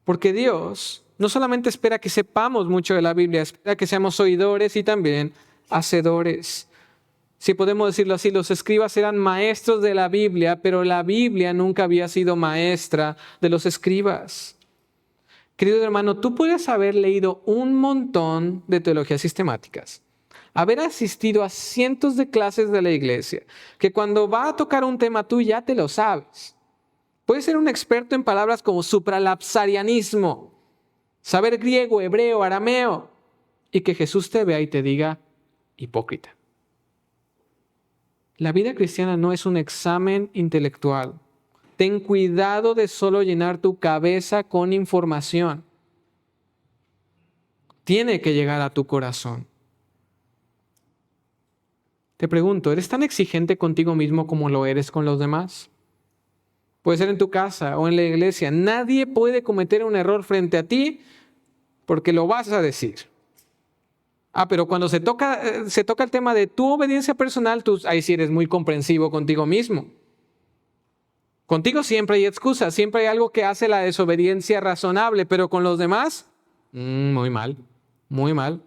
Porque Dios no solamente espera que sepamos mucho de la Biblia, espera que seamos oidores y también hacedores. Si podemos decirlo así, los escribas eran maestros de la Biblia, pero la Biblia nunca había sido maestra de los escribas. Querido hermano, tú puedes haber leído un montón de teologías sistemáticas, haber asistido a cientos de clases de la iglesia, que cuando va a tocar un tema tú ya te lo sabes. Puedes ser un experto en palabras como supralapsarianismo, saber griego, hebreo, arameo, y que Jesús te vea y te diga, hipócrita. La vida cristiana no es un examen intelectual. Ten cuidado de solo llenar tu cabeza con información. Tiene que llegar a tu corazón. Te pregunto, ¿eres tan exigente contigo mismo como lo eres con los demás? Puede ser en tu casa o en la iglesia. Nadie puede cometer un error frente a ti porque lo vas a decir. Pero cuando se toca el tema de tu obediencia personal, tú ahí sí eres muy comprensivo contigo mismo. Contigo siempre hay excusas, siempre hay algo que hace la desobediencia razonable, pero con los demás, muy mal, muy mal.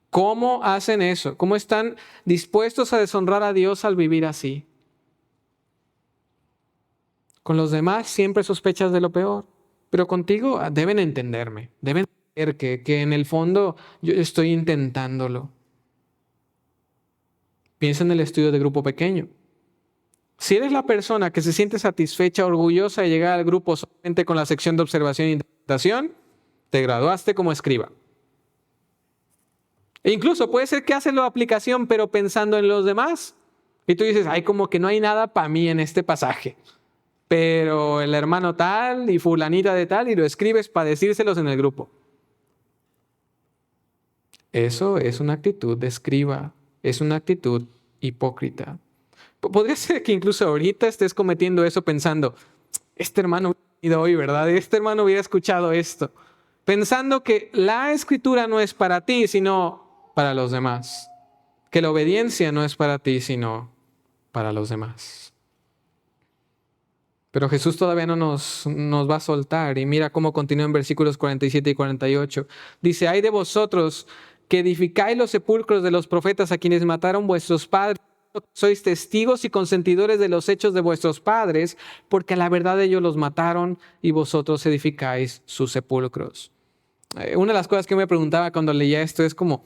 ¿Cómo hacen eso? ¿Cómo están dispuestos a deshonrar a Dios al vivir así? Con los demás siempre sospechas de lo peor, pero contigo deben entenderme, deben entender que en el fondo yo estoy intentándolo. Piensa en el estudio de grupo pequeño. Si eres la persona que se siente satisfecha, orgullosa de llegar al grupo solamente con la sección de observación e interpretación, te graduaste como escriba. E incluso puede ser que haces la aplicación pero pensando en los demás. Y tú dices, como que no hay nada para mí en este pasaje. Pero el hermano tal y fulanita de tal, y lo escribes para decírselos en el grupo. Eso es una actitud de escriba, es una actitud hipócrita. Podría ser que incluso ahorita estés cometiendo eso pensando, este hermano hubiera ido hoy, ¿verdad? Este hermano hubiera escuchado esto. Pensando que la escritura no es para ti, sino para los demás. Que la obediencia no es para ti, sino para los demás. Pero Jesús todavía no nos va a soltar. Y mira cómo continúa en versículos 47 y 48. Dice, ay de vosotros que edificáis los sepulcros de los profetas a quienes mataron vuestros padres. Sois testigos y consentidores de los hechos de vuestros padres, porque a la verdad ellos los mataron y vosotros edificáis sus sepulcros. Una de las cosas que me preguntaba cuando leía esto es como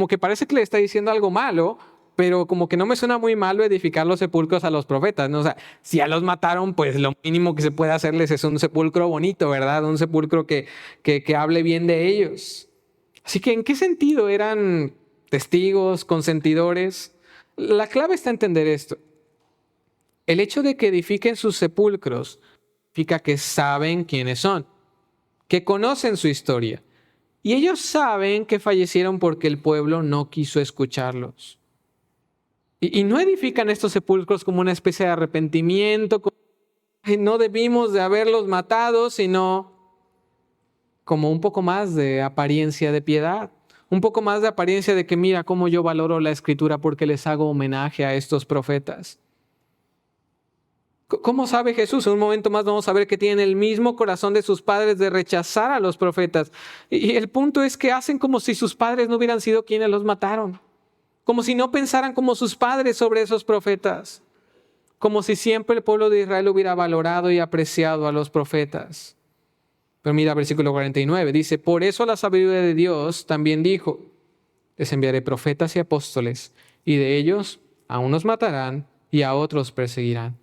que parece que le está diciendo algo malo, pero como que no me suena muy malo edificar los sepulcros a los profetas, ¿no? O sea, si ya los mataron, pues lo mínimo que se puede hacerles es un sepulcro bonito, ¿verdad? Un sepulcro que hable bien de ellos. Así que, ¿en qué sentido eran testigos, consentidores. La clave está entender esto. El hecho de que edifiquen sus sepulcros significa que saben quiénes son, que conocen su historia. Y ellos saben que fallecieron porque el pueblo no quiso escucharlos. Y no edifican estos sepulcros como una especie de arrepentimiento, como no debimos de haberlos matado, sino como un poco más de apariencia de piedad, un poco más de apariencia de que mira cómo yo valoro la Escritura porque les hago homenaje a estos profetas. ¿Cómo sabe Jesús? En un momento más vamos a ver que tienen el mismo corazón de sus padres de rechazar a los profetas. Y el punto es que hacen como si sus padres no hubieran sido quienes los mataron. Como si no pensaran como sus padres sobre esos profetas. Como si siempre el pueblo de Israel hubiera valorado y apreciado a los profetas. Pero mira versículo 49, dice, por eso la sabiduría de Dios también dijo, les enviaré profetas y apóstoles, y de ellos a unos matarán y a otros perseguirán.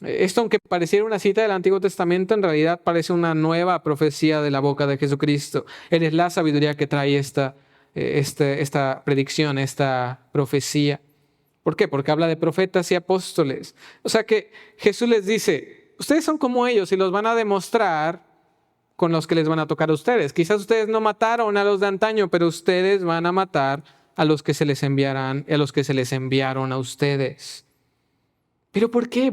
Esto, aunque pareciera una cita del Antiguo Testamento, en realidad parece una nueva profecía de la boca de Jesucristo. Él es la sabiduría que trae esta predicción, esta profecía. ¿Por qué? Porque habla de profetas y apóstoles. O sea que Jesús les dice, ustedes son como ellos y los van a demostrar con los que les van a tocar a ustedes. Quizás ustedes no mataron a los de antaño, pero ustedes van a matar a los que se les enviarán, a los que se les enviaron a ustedes. ¿Pero por qué?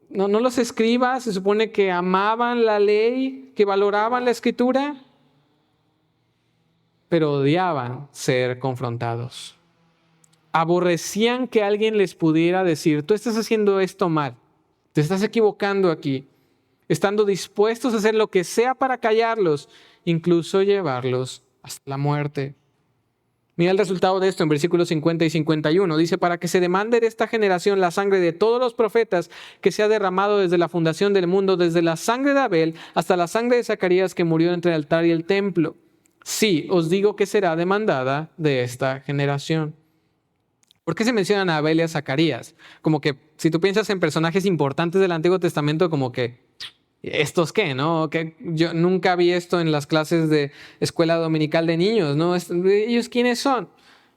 ¿No los escribas se supone que amaban la ley, que valoraban la Escritura? Pero odiaban ser confrontados. Aborrecían que alguien les pudiera decir, tú estás haciendo esto mal, te estás equivocando aquí, estando dispuestos a hacer lo que sea para callarlos, incluso llevarlos hasta la muerte. Mira el resultado de esto en versículos 50 y 51. Dice, para que se demande de esta generación la sangre de todos los profetas que se ha derramado desde la fundación del mundo, desde la sangre de Abel hasta la sangre de Zacarías que murió entre el altar y el templo. Sí, os digo que será demandada de esta generación. ¿Por qué se mencionan a Abel y a Zacarías? Como que si tú piensas en personajes importantes del Antiguo Testamento, como que, ¿estos qué? ¿No? Que yo nunca vi esto en las clases de escuela dominical de niños, ¿no? ¿Ellos quiénes son?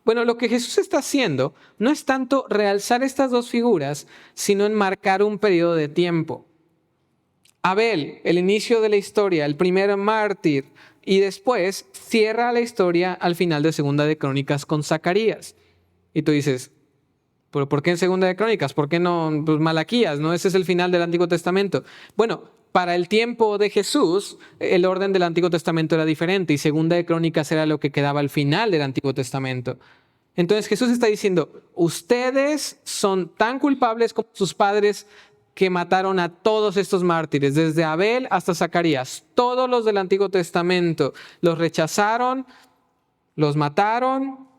Bueno, lo que Jesús está haciendo no es tanto realzar estas dos figuras, sino enmarcar un periodo de tiempo. Abel, el inicio de la historia, el primer mártir, y después cierra la historia al final de Segunda de Crónicas con Zacarías. Y tú dices, ¿pero por qué en Segunda de Crónicas? ¿Por qué no pues Malaquías? ¿No? Ese es el final del Antiguo Testamento. Bueno, para el tiempo de Jesús, el orden del Antiguo Testamento era diferente y Segunda de Crónicas era lo que quedaba al final del Antiguo Testamento. Entonces Jesús está diciendo, ustedes son tan culpables como sus padres que mataron a todos estos mártires, desde Abel hasta Zacarías. Todos los del Antiguo Testamento los rechazaron, los mataron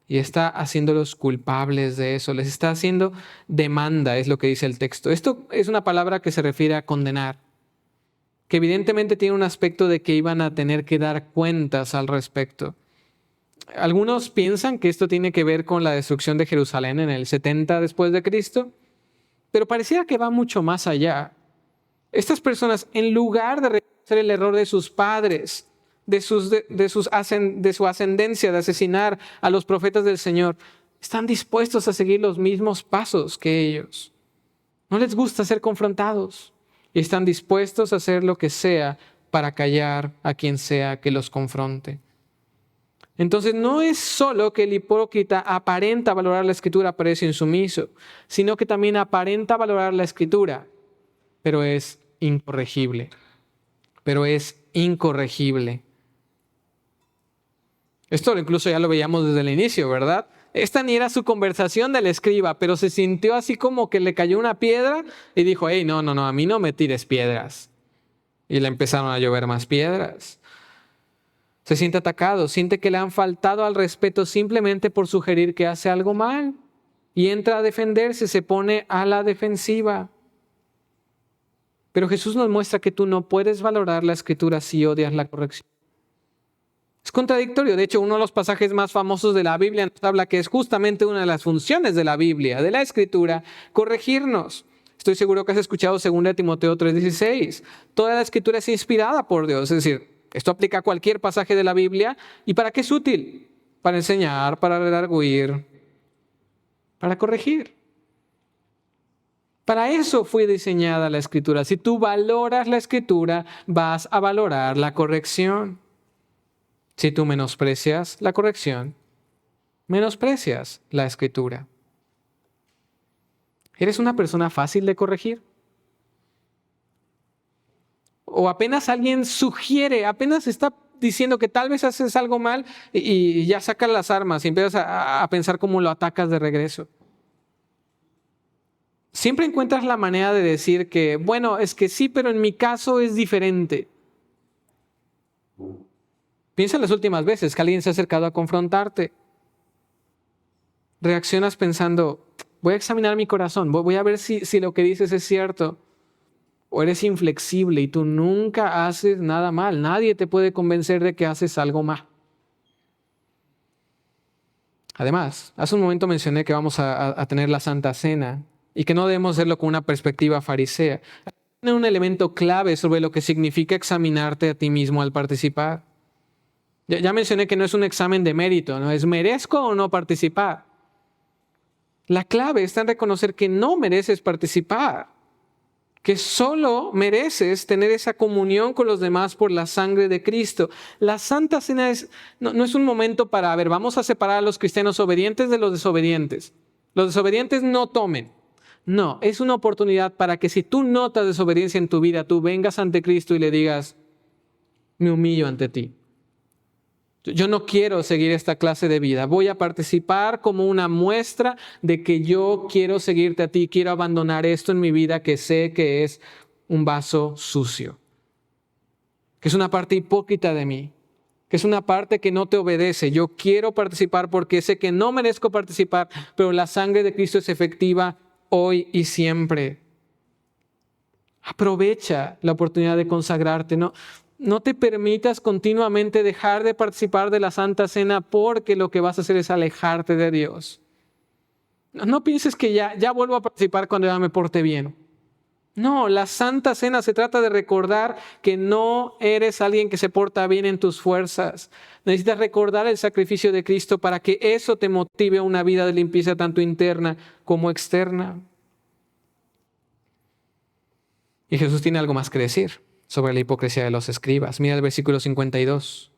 y está haciéndolos culpables de eso. Les está haciendo demanda, es lo que dice el texto. Esto es una palabra que se refiere a condenar, que evidentemente tiene un aspecto de que iban a tener que dar cuentas al respecto. Algunos piensan que esto tiene que ver con la destrucción de Jerusalén en el 70 después de Cristo, pero pareciera que va mucho más allá. Estas personas, en lugar de reconocer el error de sus padres, de su ascendencia, de asesinar a los profetas del Señor, están dispuestos a seguir los mismos pasos que ellos. No les gusta ser confrontados y están dispuestos a hacer lo que sea para callar a quien sea que los confronte. Entonces no es solo que el hipócrita aparenta valorar la Escritura pero es insumiso, sino que también aparenta valorar la Escritura, pero es incorregible. Esto incluso ya lo veíamos desde el inicio, ¿verdad? Esta ni era su conversación del escriba, pero se sintió así como que le cayó una piedra y dijo, hey, no, a mí no me tires piedras. Y le empezaron a llover más piedras. Se siente atacado, siente que le han faltado al respeto simplemente por sugerir que hace algo mal. Y entra a defenderse, se pone a la defensiva. Pero Jesús nos muestra que tú no puedes valorar la Escritura si odias la corrección. Es contradictorio. De hecho, uno de los pasajes más famosos de la Biblia nos habla que es justamente una de las funciones de la Biblia, de la Escritura, corregirnos. Estoy seguro que has escuchado 2 Timoteo 3:16. Toda la Escritura es inspirada por Dios. Es decir, esto aplica a cualquier pasaje de la Biblia. ¿Y para qué es útil? para enseñar, para redarguir, para corregir. Para eso fue diseñada la Escritura. Si tú valoras la Escritura, vas a valorar la corrección. Si tú menosprecias la corrección, menosprecias la Escritura. ¿Eres una persona fácil de corregir? O apenas alguien sugiere, apenas está diciendo que tal vez haces algo mal y ya sacas las armas y empiezas a pensar cómo lo atacas de regreso. Siempre encuentras la manera de decir que, bueno, es que sí, pero en mi caso es diferente. Piensa en las últimas veces que alguien se ha acercado a confrontarte. Reaccionas pensando, voy a examinar mi corazón, voy a ver si lo que dices es cierto. O eres inflexible y tú nunca haces nada mal. Nadie te puede convencer de que haces algo mal. Además, hace un momento mencioné que vamos a tener la Santa Cena y que no debemos hacerlo con una perspectiva farisea. Tiene un elemento clave sobre lo que significa examinarte a ti mismo al participar. Ya mencioné que no es un examen de mérito, ¿no? Es ¿merezco o no participar? La clave está en reconocer que no mereces participar, que solo mereces tener esa comunión con los demás por la sangre de Cristo. La Santa Cena no es un momento para, vamos a separar a los cristianos obedientes de los desobedientes. Los desobedientes no tomen. No, es una oportunidad para que si tú notas desobediencia en tu vida, tú vengas ante Cristo y le digas, me humillo ante ti. Yo no quiero seguir esta clase de vida. Voy a participar como una muestra de que yo quiero seguirte a ti. Quiero abandonar esto en mi vida que sé que es un vaso sucio. Que es una parte hipócrita de mí. Que es una parte que no te obedece. Yo quiero participar porque sé que no merezco participar, pero la sangre de Cristo es efectiva hoy y siempre. Aprovecha la oportunidad de consagrarte. No te permitas continuamente dejar de participar de la Santa Cena porque lo que vas a hacer es alejarte de Dios. No pienses que ya vuelvo a participar cuando ya me porte bien. No, la Santa Cena se trata de recordar que no eres alguien que se porta bien en tus fuerzas. Necesitas recordar el sacrificio de Cristo para que eso te motive a una vida de limpieza tanto interna como externa. Y Jesús tiene algo más que decir sobre la hipocresía de los escribas. Mira el versículo 52.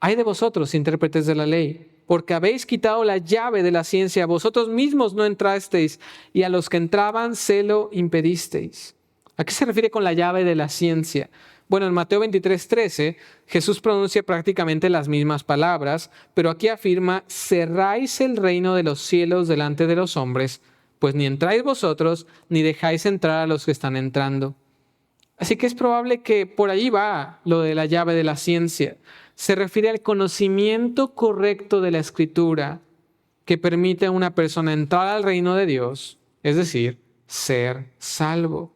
Ay de vosotros, intérpretes de la ley, porque habéis quitado la llave de la ciencia, vosotros mismos no entrasteis, y a los que entraban se lo impedisteis. ¿A qué se refiere con la llave de la ciencia? Bueno, en Mateo 23:13, Jesús pronuncia prácticamente las mismas palabras, pero aquí afirma, cerráis el reino de los cielos delante de los hombres, pues ni entráis vosotros, ni dejáis entrar a los que están entrando. Así que es probable que por allí va lo de la llave de la ciencia. Se refiere al conocimiento correcto de la Escritura que permite a una persona entrar al reino de Dios, es decir, ser salvo.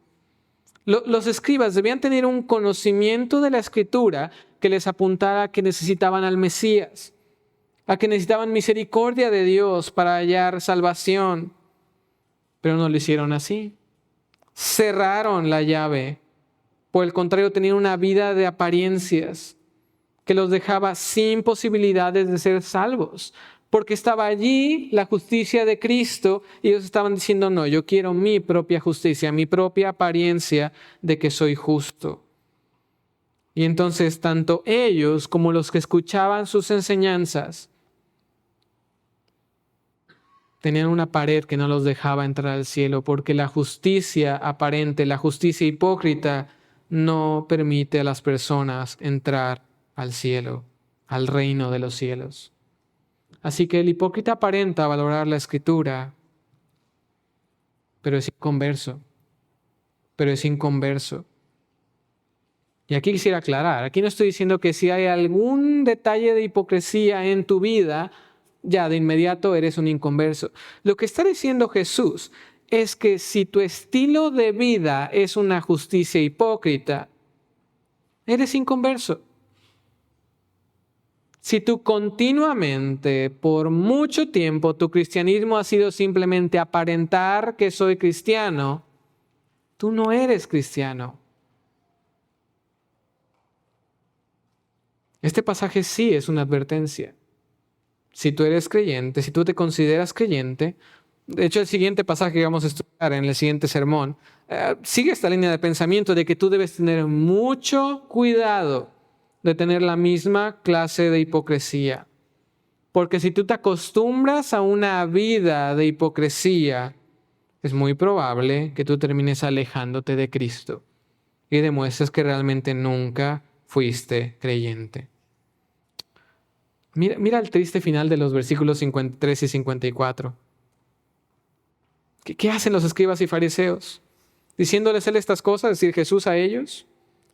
Los escribas debían tener un conocimiento de la Escritura que les apuntara a que necesitaban al Mesías, a que necesitaban misericordia de Dios para hallar salvación, pero no lo hicieron así. Cerraron la llave. Por el contrario, tenían una vida de apariencias que los dejaba sin posibilidades de ser salvos. Porque estaba allí la justicia de Cristo y ellos estaban diciendo, no, yo quiero mi propia justicia, mi propia apariencia de que soy justo. Y entonces tanto ellos como los que escuchaban sus enseñanzas tenían una pared que no los dejaba entrar al cielo porque la justicia aparente, la justicia hipócrita, no permite a las personas entrar al cielo, al reino de los cielos. Así que el hipócrita aparenta valorar la Escritura, pero es inconverso. Y aquí quisiera aclarar, aquí no estoy diciendo que si hay algún detalle de hipocresía en tu vida, ya de inmediato eres un inconverso. Lo que está diciendo Jesús es que si tu estilo de vida es una justicia hipócrita, eres inconverso. Si tú continuamente, por mucho tiempo, tu cristianismo ha sido simplemente aparentar que soy cristiano, tú no eres cristiano. Este pasaje sí es una advertencia. si tú eres creyente, si tú te consideras creyente, de hecho el siguiente pasaje que vamos a estudiar en el siguiente sermón, sigue esta línea de pensamiento de que tú debes tener mucho cuidado de tener la misma clase de hipocresía. Porque si tú te acostumbras a una vida de hipocresía, es muy probable que tú termines alejándote de Cristo y demuestres que realmente nunca fuiste creyente. Mira el triste final de los versículos 53 y 54. ¿Qué hacen los escribas y fariseos? Diciéndoles él estas cosas, es decir, Jesús a ellos.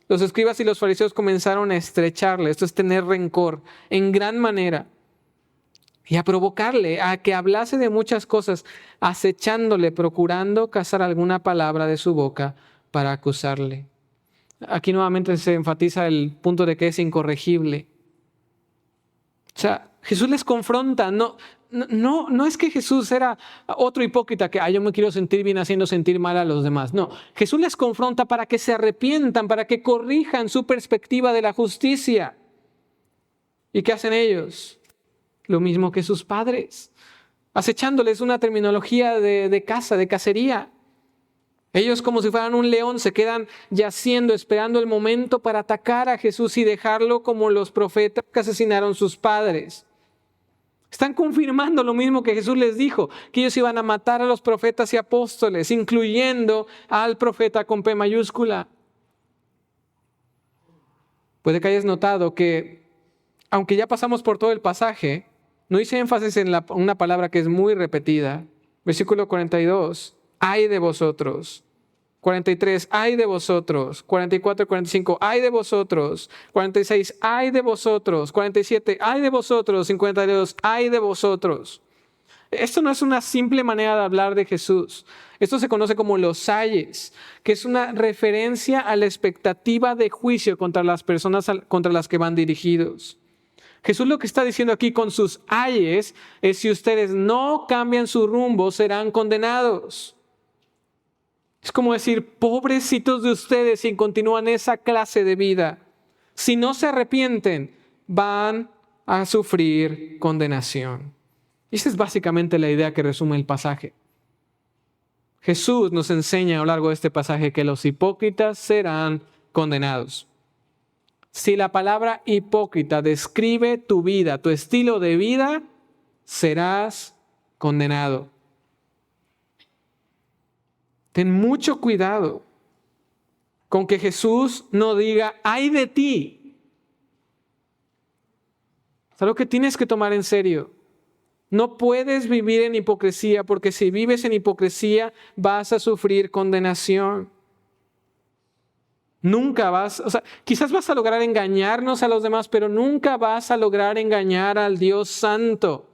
Los escribas y los fariseos comenzaron a estrecharle, esto es tener rencor, en gran manera, y a provocarle a que hablase de muchas cosas, acechándole, procurando cazar alguna palabra de su boca para acusarle. Aquí nuevamente se enfatiza el punto de que es incorregible. O sea, Jesús les confronta. No es que Jesús era otro hipócrita que yo me quiero sentir bien haciendo sentir mal a los demás. No, Jesús les confronta para que se arrepientan, para que corrijan su perspectiva de la justicia. ¿Y qué hacen ellos? Lo mismo que sus padres, acechándoles una terminología de caza, de cacería. Ellos, como si fueran un león, se quedan yaciendo, esperando el momento para atacar a Jesús y dejarlo como los profetas que asesinaron sus padres. Están confirmando lo mismo que Jesús les dijo, que ellos iban a matar a los profetas y apóstoles, incluyendo al profeta con P mayúscula. Puede que hayas notado que, aunque ya pasamos por todo el pasaje, no hice énfasis en una palabra que es muy repetida. Versículo 42, ¡ay de vosotros! 43, ¡ay de vosotros! 44 y 45, ¡ay de vosotros! 46, ¡ay de vosotros! 47, ¡ay de vosotros! 52, ¡ay de vosotros! Esto no es una simple manera de hablar de Jesús. Esto se conoce como los ayes, que es una referencia a la expectativa de juicio contra las personas contra las que van dirigidos. Jesús lo que está diciendo aquí con sus ayes es: si ustedes no cambian su rumbo, serán condenados. Es como decir, pobrecitos de ustedes si continúan esa clase de vida. Si no se arrepienten, van a sufrir condenación. Y esa es básicamente la idea que resume el pasaje. Jesús nos enseña a lo largo de este pasaje que los hipócritas serán condenados. Si la palabra hipócrita describe tu vida, tu estilo de vida, serás condenado. Ten mucho cuidado con que Jesús no diga, ¡ay de ti! Es algo que tienes que tomar en serio. No puedes vivir en hipocresía, porque si vives en hipocresía vas a sufrir condenación. Quizás vas a lograr engañarnos a los demás, pero nunca vas a lograr engañar al Dios Santo.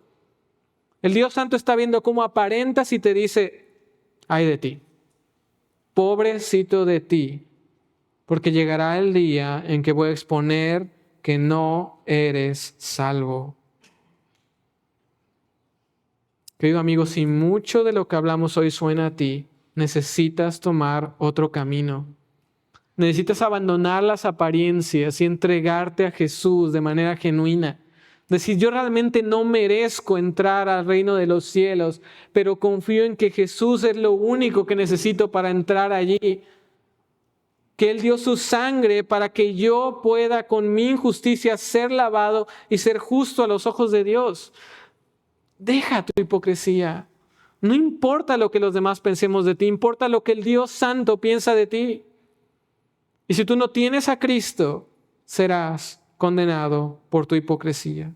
El Dios Santo está viendo cómo aparentas y te dice, ¡ay de ti! Pobrecito de ti, porque llegará el día en que voy a exponer que no eres salvo. Querido amigo, si mucho de lo que hablamos hoy suena a ti, necesitas tomar otro camino. Necesitas abandonar las apariencias y entregarte a Jesús de manera genuina. Decir, yo realmente no merezco entrar al reino de los cielos, pero confío en que Jesús es lo único que necesito para entrar allí. Que Él dio su sangre para que yo pueda con mi injusticia ser lavado y ser justo a los ojos de Dios. Deja tu hipocresía. No importa lo que los demás pensemos de ti, importa lo que el Dios Santo piensa de ti. Y si tú no tienes a Cristo, serás condenado por tu hipocresía.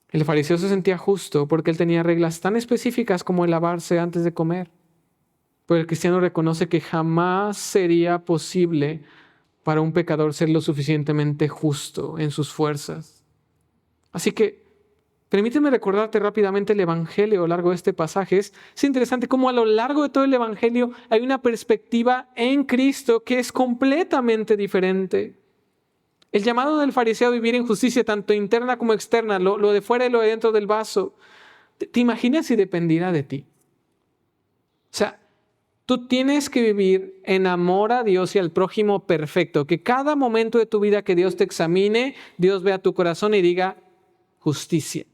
El fariseo se sentía justo porque él tenía reglas tan específicas como el lavarse antes de comer. Pero el cristiano reconoce que jamás sería posible para un pecador ser lo suficientemente justo en sus fuerzas. Así que permíteme recordarte rápidamente el Evangelio a lo largo de este pasaje. Es interesante cómo a lo largo de todo el Evangelio hay una perspectiva en Cristo que es completamente diferente. El llamado del fariseo a vivir en justicia, tanto interna como externa, lo de fuera y lo de dentro del vaso, ¿te imaginas si dependiera de ti? O sea, tú tienes que vivir en amor a Dios y al prójimo perfecto. Que cada momento de tu vida que Dios te examine, Dios vea tu corazón y diga, justicia.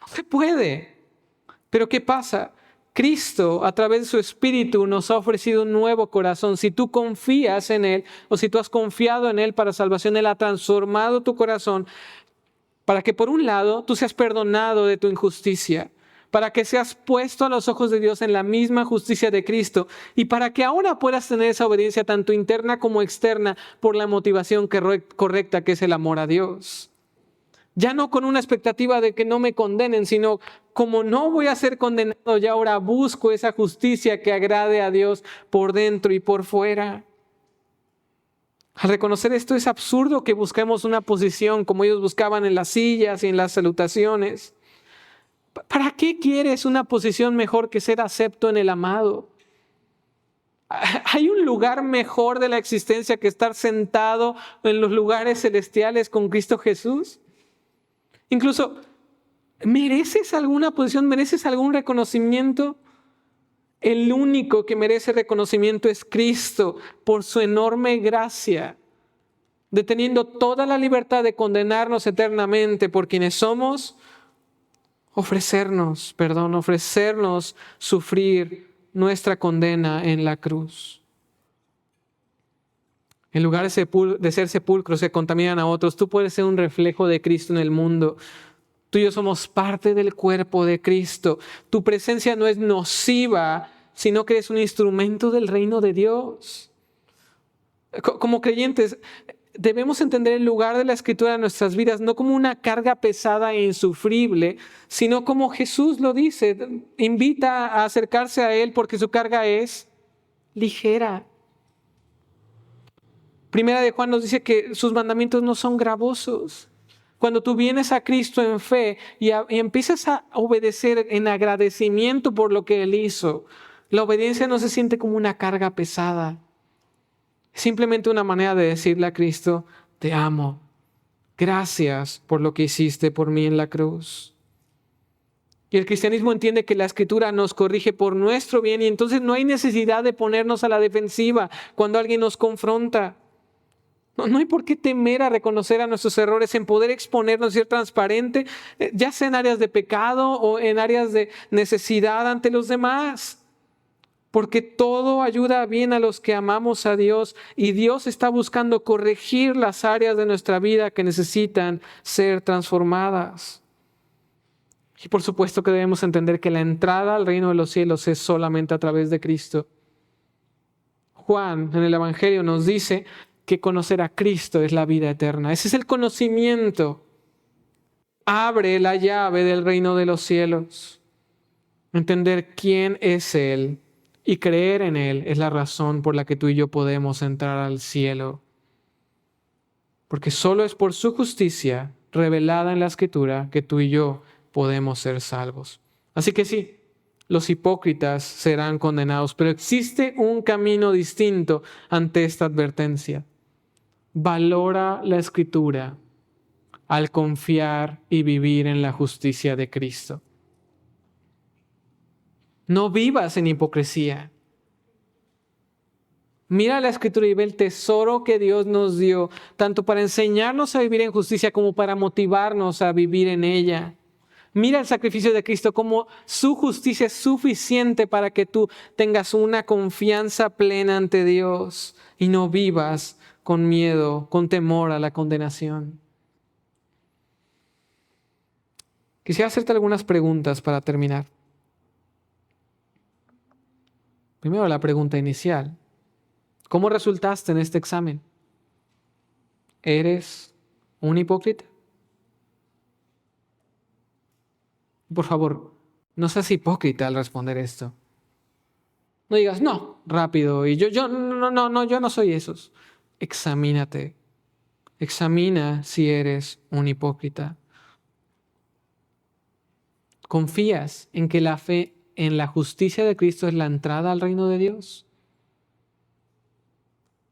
No se puede. Pero ¿qué pasa? Cristo, a través de su Espíritu, nos ha ofrecido un nuevo corazón. Si tú confías en Él, o si tú has confiado en Él para salvación, Él ha transformado tu corazón para que, por un lado, tú seas perdonado de tu injusticia, para que seas puesto a los ojos de Dios en la misma justicia de Cristo, y para que ahora puedas tener esa obediencia tanto interna como externa por la motivación correcta que es el amor a Dios. Ya no con una expectativa de que no me condenen, sino como no voy a ser condenado, ya ahora busco esa justicia que agrade a Dios por dentro y por fuera. Al reconocer esto, es absurdo que busquemos una posición como ellos buscaban en las sillas y en las salutaciones. ¿Para qué quieres una posición mejor que ser acepto en el amado? ¿Hay un lugar mejor de la existencia que estar sentado en los lugares celestiales con Cristo Jesús? Incluso, ¿mereces alguna posición? ¿Mereces algún reconocimiento? El único que merece reconocimiento es Cristo por su enorme gracia, deteniendo toda la libertad de condenarnos eternamente por quienes somos, ofrecernos sufrir nuestra condena en la cruz. En lugar de ser sepulcros que contaminan a otros, tú puedes ser un reflejo de Cristo en el mundo. Tú y yo somos parte del cuerpo de Cristo. Tu presencia no es nociva, sino que eres un instrumento del reino de Dios. Como creyentes, debemos entender el lugar de la Escritura en nuestras vidas no como una carga pesada e insufrible, sino como Jesús lo dice, invita a acercarse a Él porque su carga es ligera. Primera de Juan nos dice que sus mandamientos no son gravosos. Cuando tú vienes a Cristo en fe y empiezas a obedecer en agradecimiento por lo que Él hizo, la obediencia no se siente como una carga pesada. Es simplemente una manera de decirle a Cristo, te amo. Gracias por lo que hiciste por mí en la cruz. Y el cristianismo entiende que la Escritura nos corrige por nuestro bien y entonces no hay necesidad de ponernos a la defensiva cuando alguien nos confronta. No hay por qué temer a reconocer a nuestros errores, en poder exponernos y ser transparente, ya sea en áreas de pecado o en áreas de necesidad ante los demás. Porque todo ayuda bien a los que amamos a Dios y Dios está buscando corregir las áreas de nuestra vida que necesitan ser transformadas. Y por supuesto que debemos entender que la entrada al reino de los cielos es solamente a través de Cristo. Juan en el Evangelio nos dice que conocer a Cristo es la vida eterna. Ese es el conocimiento. Abre la llave del reino de los cielos. Entender quién es Él y creer en Él es la razón por la que tú y yo podemos entrar al cielo. Porque solo es por su justicia revelada en la Escritura que tú y yo podemos ser salvos. Así que sí, los hipócritas serán condenados, pero existe un camino distinto ante esta advertencia. Valora la Escritura al confiar y vivir en la justicia de Cristo. No vivas en hipocresía. Mira la Escritura y ve el tesoro que Dios nos dio, tanto para enseñarnos a vivir en justicia como para motivarnos a vivir en ella. Mira el sacrificio de Cristo como su justicia es suficiente para que tú tengas una confianza plena ante Dios y no vivas con miedo, con temor a la condenación. Quisiera hacerte algunas preguntas para terminar. Primero, la pregunta inicial. ¿Cómo resultaste en este examen? ¿Eres un hipócrita? Por favor, no seas hipócrita al responder esto. No digas, no, rápido, y yo no soy esos. Examínate. Examina si eres un hipócrita. ¿Confías en que la fe en la justicia de Cristo es la entrada al reino de Dios?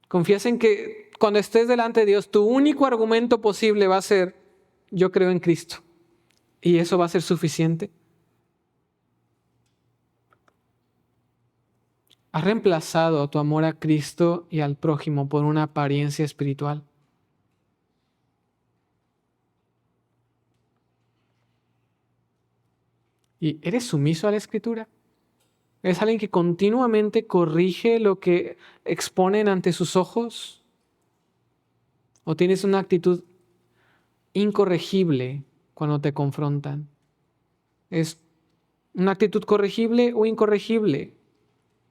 ¿Confías en que cuando estés delante de Dios, tu único argumento posible va a ser, yo creo en Cristo? ¿Y eso va a ser suficiente? ¿Has reemplazado tu amor a Cristo y al prójimo por una apariencia espiritual? ¿Y eres sumiso a la Escritura? ¿Eres alguien que continuamente corrige lo que exponen ante sus ojos? ¿O tienes una actitud incorregible cuando te confrontan? ¿Es una actitud corregible o incorregible?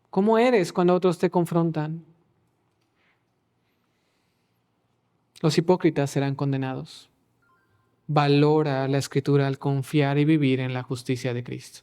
¿Cómo eres cuando otros te confrontan? Los hipócritas serán condenados. Valora la Escritura al confiar y vivir en la justicia de Cristo.